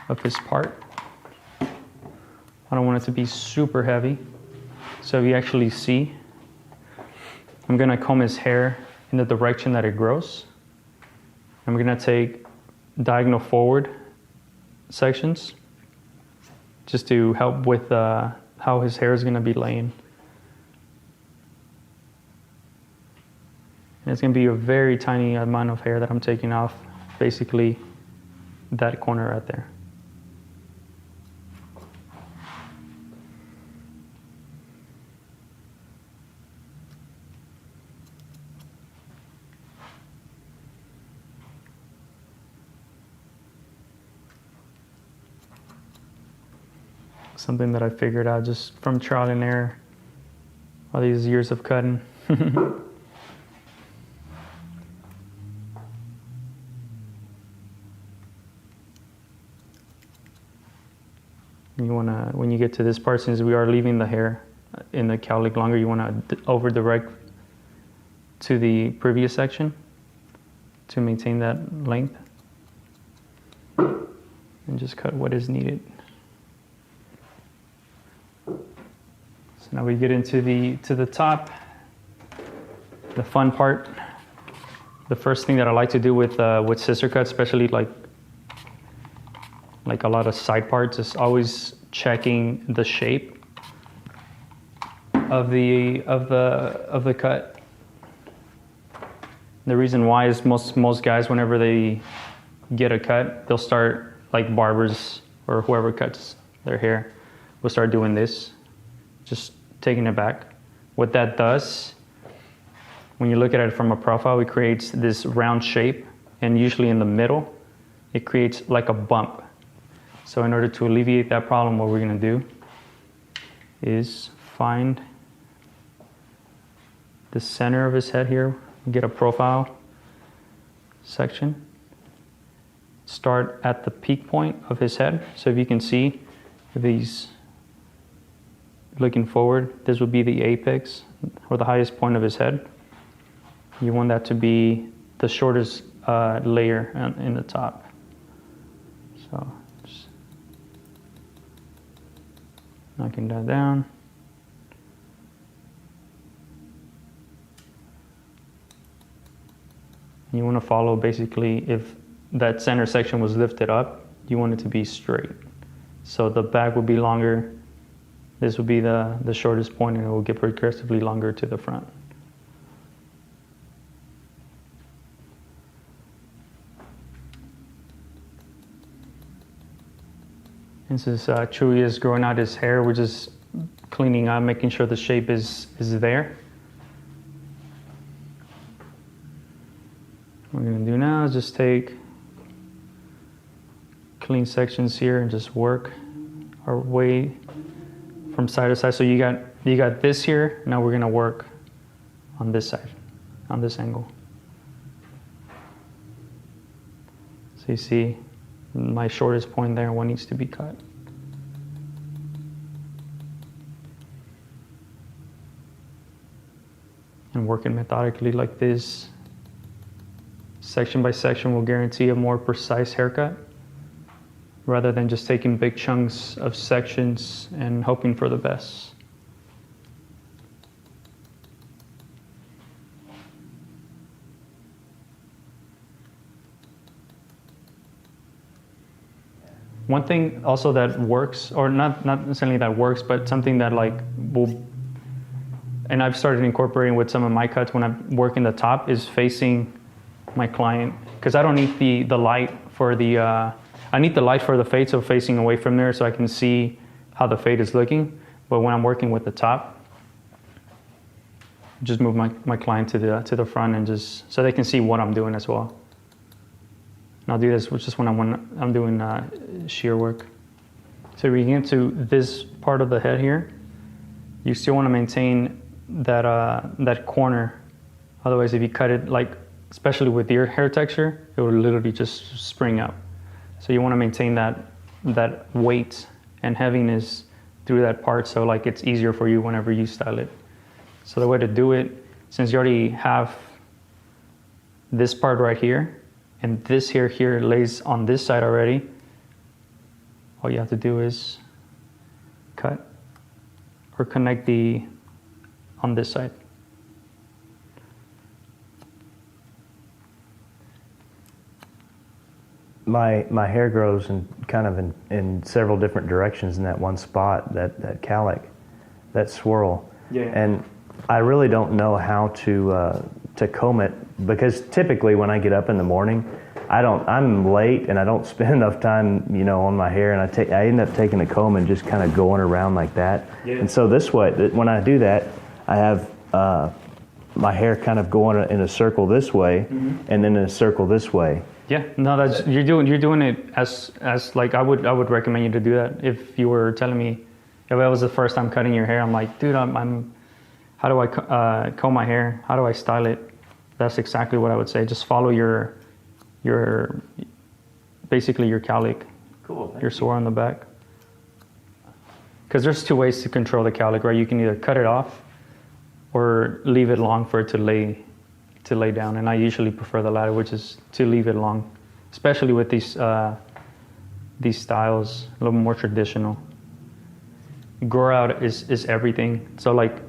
of his part. I don't want it to be super heavy. So if you actually see, I'm gonna comb his hair in the direction that it grows. I'm gonna take diagonal forward sections just to help with how his hair is gonna be laying. And it's gonna be a very tiny amount of hair that I'm taking off, basically that corner right there. Something that I figured out just from trial and error all these years of cutting. You want to, when you get to this part, since we are leaving the hair in the cowlick longer, you want to over direct to the previous section to maintain that length, and just cut what is needed. So now we get into the top, the fun part. The first thing that I like to do with scissor cuts, especially like a lot of side parts, is always checking the shape of the cut. The reason why is most guys, whenever they get a cut, they'll start, like barbers or whoever cuts their hair, will start doing this, just taking it back. What that does, when you look at it from a profile, it creates this round shape, and usually in the middle, it creates like a bump. So in order to alleviate that problem, what we're gonna do is find the center of his head here, get a profile section, start at the peak point of his head. So if you can see, if he's looking forward, this would be the apex or the highest point of his head. You want that to be the shortest layer in the top. So just knocking that down. You want to follow, basically, if that center section was lifted up, you want it to be straight. So the back would be longer. This would be the shortest point, and it will get progressively longer to the front. And since Chewy is growing out his hair, we're just cleaning up, making sure the shape is there. What we're gonna do now is just take clean sections here and just work our way from side to side. So you got this here. Now we're gonna work on this side, on this angle. So you see my shortest point there, what needs to be cut. And working methodically like this, section by section, will guarantee a more precise haircut rather than just taking big chunks of sections and hoping for the best. One thing also that works, or not necessarily that works, but something that like will, and I've started incorporating with some of my cuts when I'm working the top, is facing my client, because I don't need the light for the, I need the light for the fade, so facing away from there so I can see how the fade is looking. But when I'm working with the top, just move my client to the front, and just so they can see what I'm doing as well. And I'll do this just when I'm doing shear work. So we get to this part of the head here, you still want to maintain that corner. Otherwise, if you cut it, like especially with your hair texture, it will literally just spring up. So you want to maintain that weight and heaviness through that part, so like it's easier for you whenever you style it. So the way to do it, since you already have this part right here, and this hair here lays on this side already, all you have to do is cut or connect on this side. My hair grows in kind of in several different directions in that one spot, that cowlick, that swirl. Yeah. And I really don't know how to comb it, because typically when I get up in the morning, I'm late and I don't spend enough time, on my hair, and I end up taking a comb and just kind of going around like that. Yeah. And so this way, when I do that, I have my hair kind of going in a circle this way, Mm-hmm. and then in a circle this way. Yeah, no, that's you're doing it as like I would recommend you to do that. If you were telling me, if it was the first time cutting your hair, I'm like, dude, I'm how do I comb my hair? How do I style it? That's exactly what I would say. Just follow your basically your cowlick, Cool. your swirl on the back. because there's two ways to control the cowlick, right? You can either cut it off or leave it long for it to lay down. And I usually prefer the latter, which is to leave it long, especially with these styles, a little more traditional. Grow out is everything. So like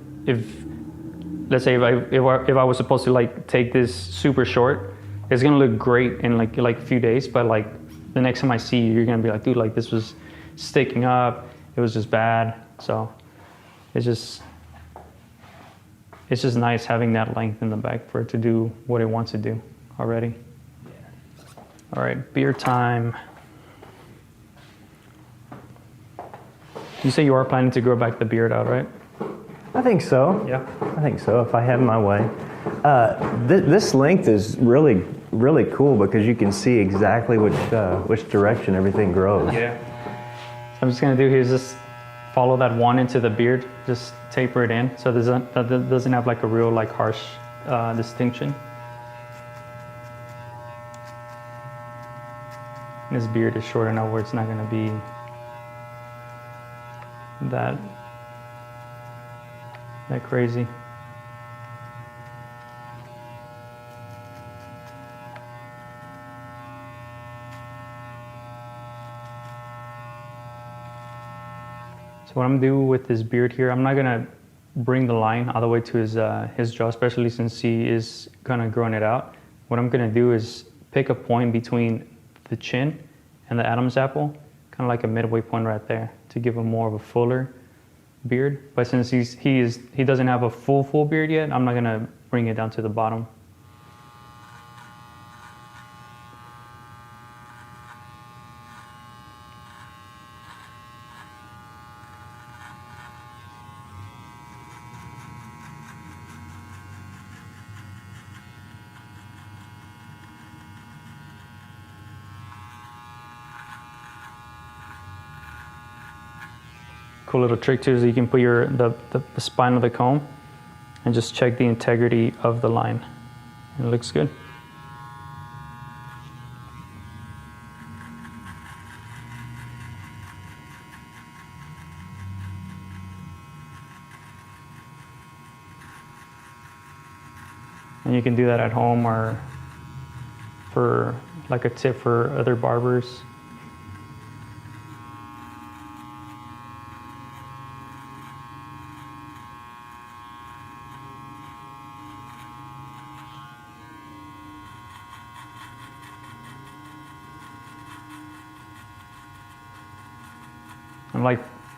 let's say if I was supposed to like take this super short, it's gonna look great in like a few days, but like the next time I see you, you're gonna be like, dude, like this was sticking up, it was just bad. So it's just nice having that length in the back for it to do what it wants to do already. All right, beard time. You say you are planning to grow back the beard out, right? I think so. Yeah. I think so, if I have my way. This length is really, really cool because you can see exactly which direction everything grows. Yeah. So I'm just gonna do here is just follow that one into the beard, just taper it in, so that doesn't have like a real like harsh distinction. And this beard is short enough where it's not gonna be that crazy. So what I'm gonna do with this beard here, I'm not gonna bring the line all the way to his jaw, especially since he is kind of growing it out. What I'm gonna do is pick a point between the chin and the Adam's apple, kind of like a midway point right there, to give him more of a fuller beard. But since he doesn't have a full beard yet, I'm not gonna bring it down to the bottom. Cool little trick too is you can put the spine of the comb and just check the integrity of the line. It looks good. And you can do that at home or for like a tip for other barbers.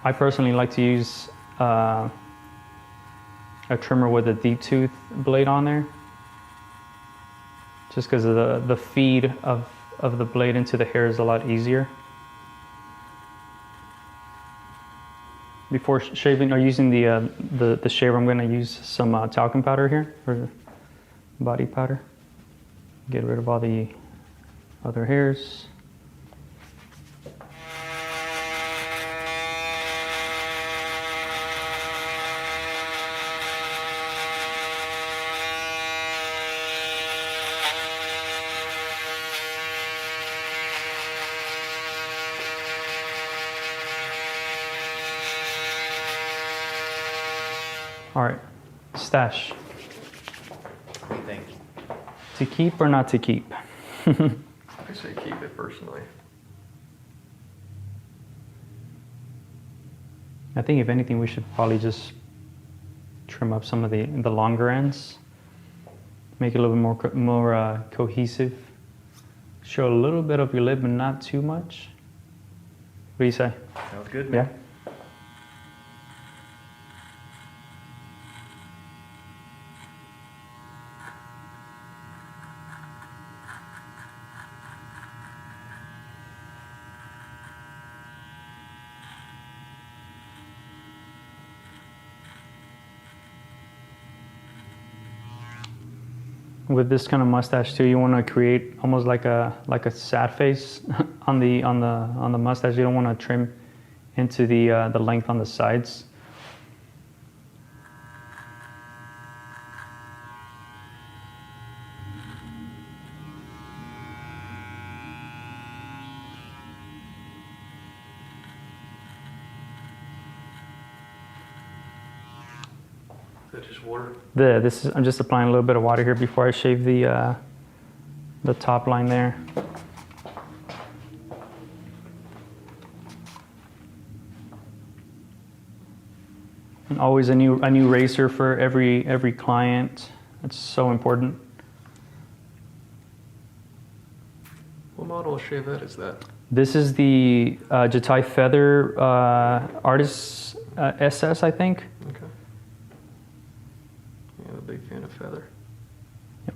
I personally like to use a trimmer with a deep tooth blade on there, just because of the feed of the blade into the hair is a lot easier. Before shaving or using the shaver, I'm going to use some talcum powder here, or body powder. Get rid of all the other hairs. All right, stash. What do you think? To keep or not to keep? I say keep it personally. I think if anything, we should probably just trim up some of the longer ends, make it a little bit more cohesive. Show a little bit of your lip, but not too much. What do you say? Sounds good, man. Yeah. With this kind of mustache too, you want to create almost like a sad face on the mustache. You don't want to trim into the length on the sides. that just water? I'm just applying a little bit of water here before I shave the top line there. And always a new razor for every client. That's so important. What model of shavette is that? This is the Jatai Feather Artist SS, I think. Okay. Yeah, I'm a big fan of feather. Yep.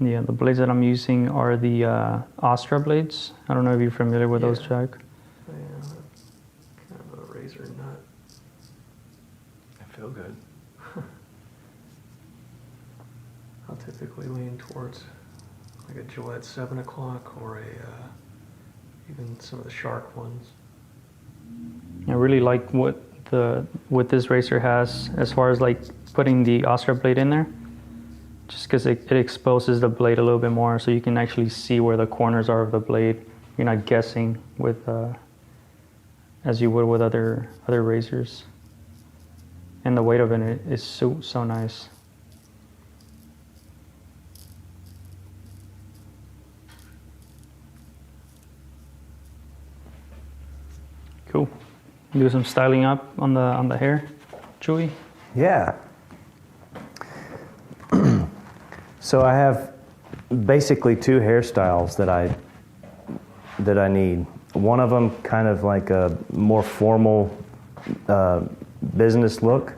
Yeah, the blades that I'm using are the Astra blades. I don't know if you're familiar with those, Jack. Yeah, kind of a razor nut. I feel good. I'll typically lean towards like a Gillette 7 o'clock or even some of the Shark ones. I really like what this razor has as far as like putting the Astra blade in there, just because it exposes the blade a little bit more, so you can actually see where the corners are of the blade. You're not guessing with as you would with other razors. And the weight of it is so nice. Cool. Do some styling up on the hair, Chewy. Yeah. So I have basically two hairstyles that I need. One of them kind of like a more formal business look,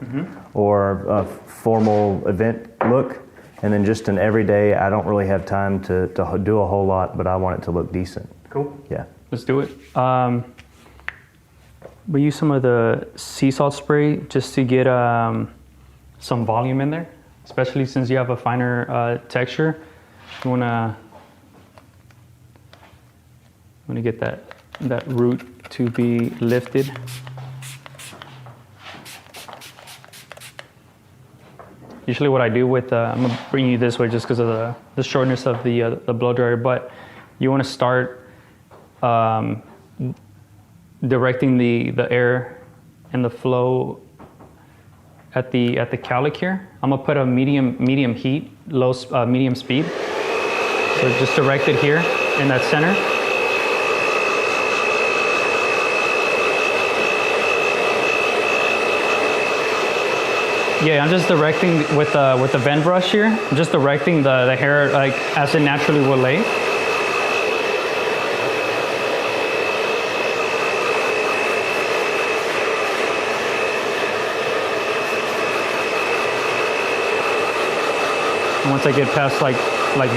or a formal event look, and then just an everyday. I don't really have time to do a whole lot, but I want it to look decent. Cool. Yeah. Let's do it. We use some of the sea salt spray just to get some volume in there, especially since you have a finer texture. You wanna get that root to be lifted. Usually what I do with, I'm gonna bring you this way just because of the shortness of the blow dryer, but you wanna start directing the air and the flow at the cowlick here. I'm gonna put a medium heat, medium speed. So just direct it here in that center. Yeah, I'm just directing with the bend brush here. I'm just directing the hair like as it naturally will lay. Once I get past like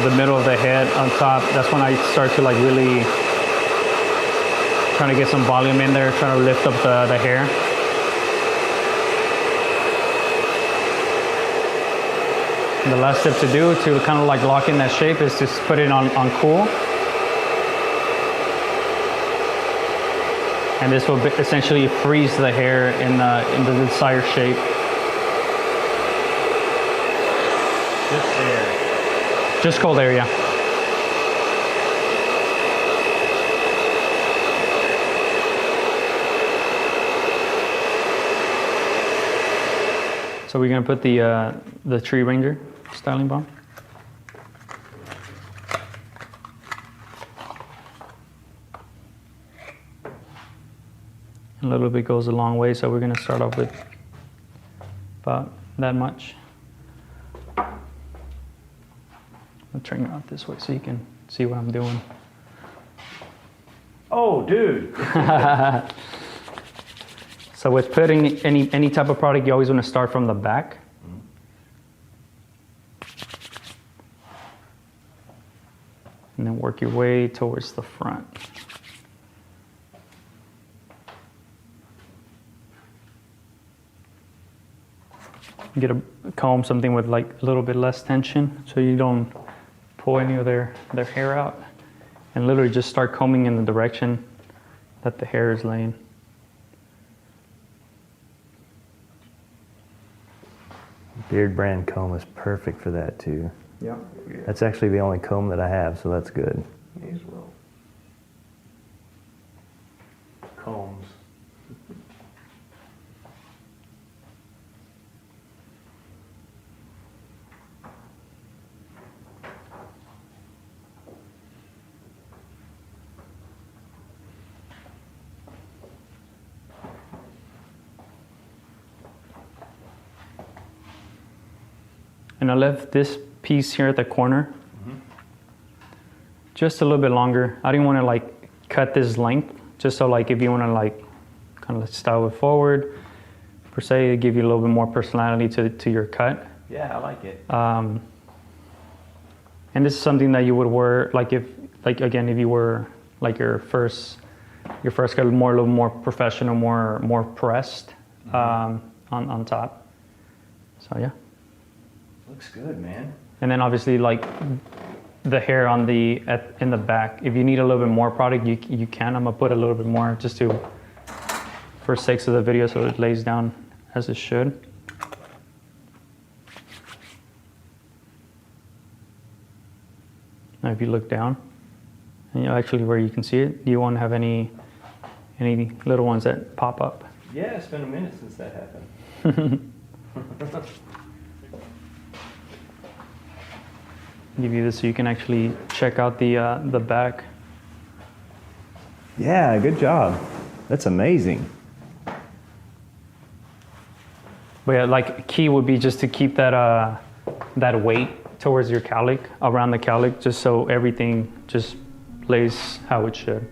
the middle of the head on top, that's when I start to like really trying to get some volume in there, trying to lift up the hair. And the last step to do to kind of like lock in that shape is just put it on cool. And this will essentially freeze the hair in the desired shape. Just air. Just cold air, yeah. So we're gonna put the Tree Ranger styling balm. A little bit goes a long way, so we're gonna start off with about that much. I'll turn it out this way so you can see what I'm doing. Oh, dude. So with putting any type of product, you always want to start from the back. And then work your way towards the front. Get a comb, something with like a little bit less tension, so you don't pull any of their hair out. And literally just start combing in the direction that the hair is laying. Beardbrand comb is perfect for that too. Yeah. That's actually the only comb that I have, so that's good. May as well. And I left this piece here at the corner just a little bit longer. I didn't want to like cut this length, just so like if you want to like kind of style it forward, per se, give you a little bit more personality to your cut. Yeah, I like it. And this is something that you would wear, like if you were like your first cut, a little more professional, more pressed on top. So yeah. Looks good, man. And then obviously like the hair in the back. If you need a little bit more product, you can. I'm gonna put a little bit more just for sakes of the video, so it lays down as it should. Now if you look down, and actually where you can see it, do you want to have any little ones that pop up? Yeah, it's been a minute since that happened. Give you this so you can actually check out the back. Yeah, good job. That's amazing. But yeah, like key would be just to keep that weight towards your cowlick, around the cowlick, just so everything just lays how it should.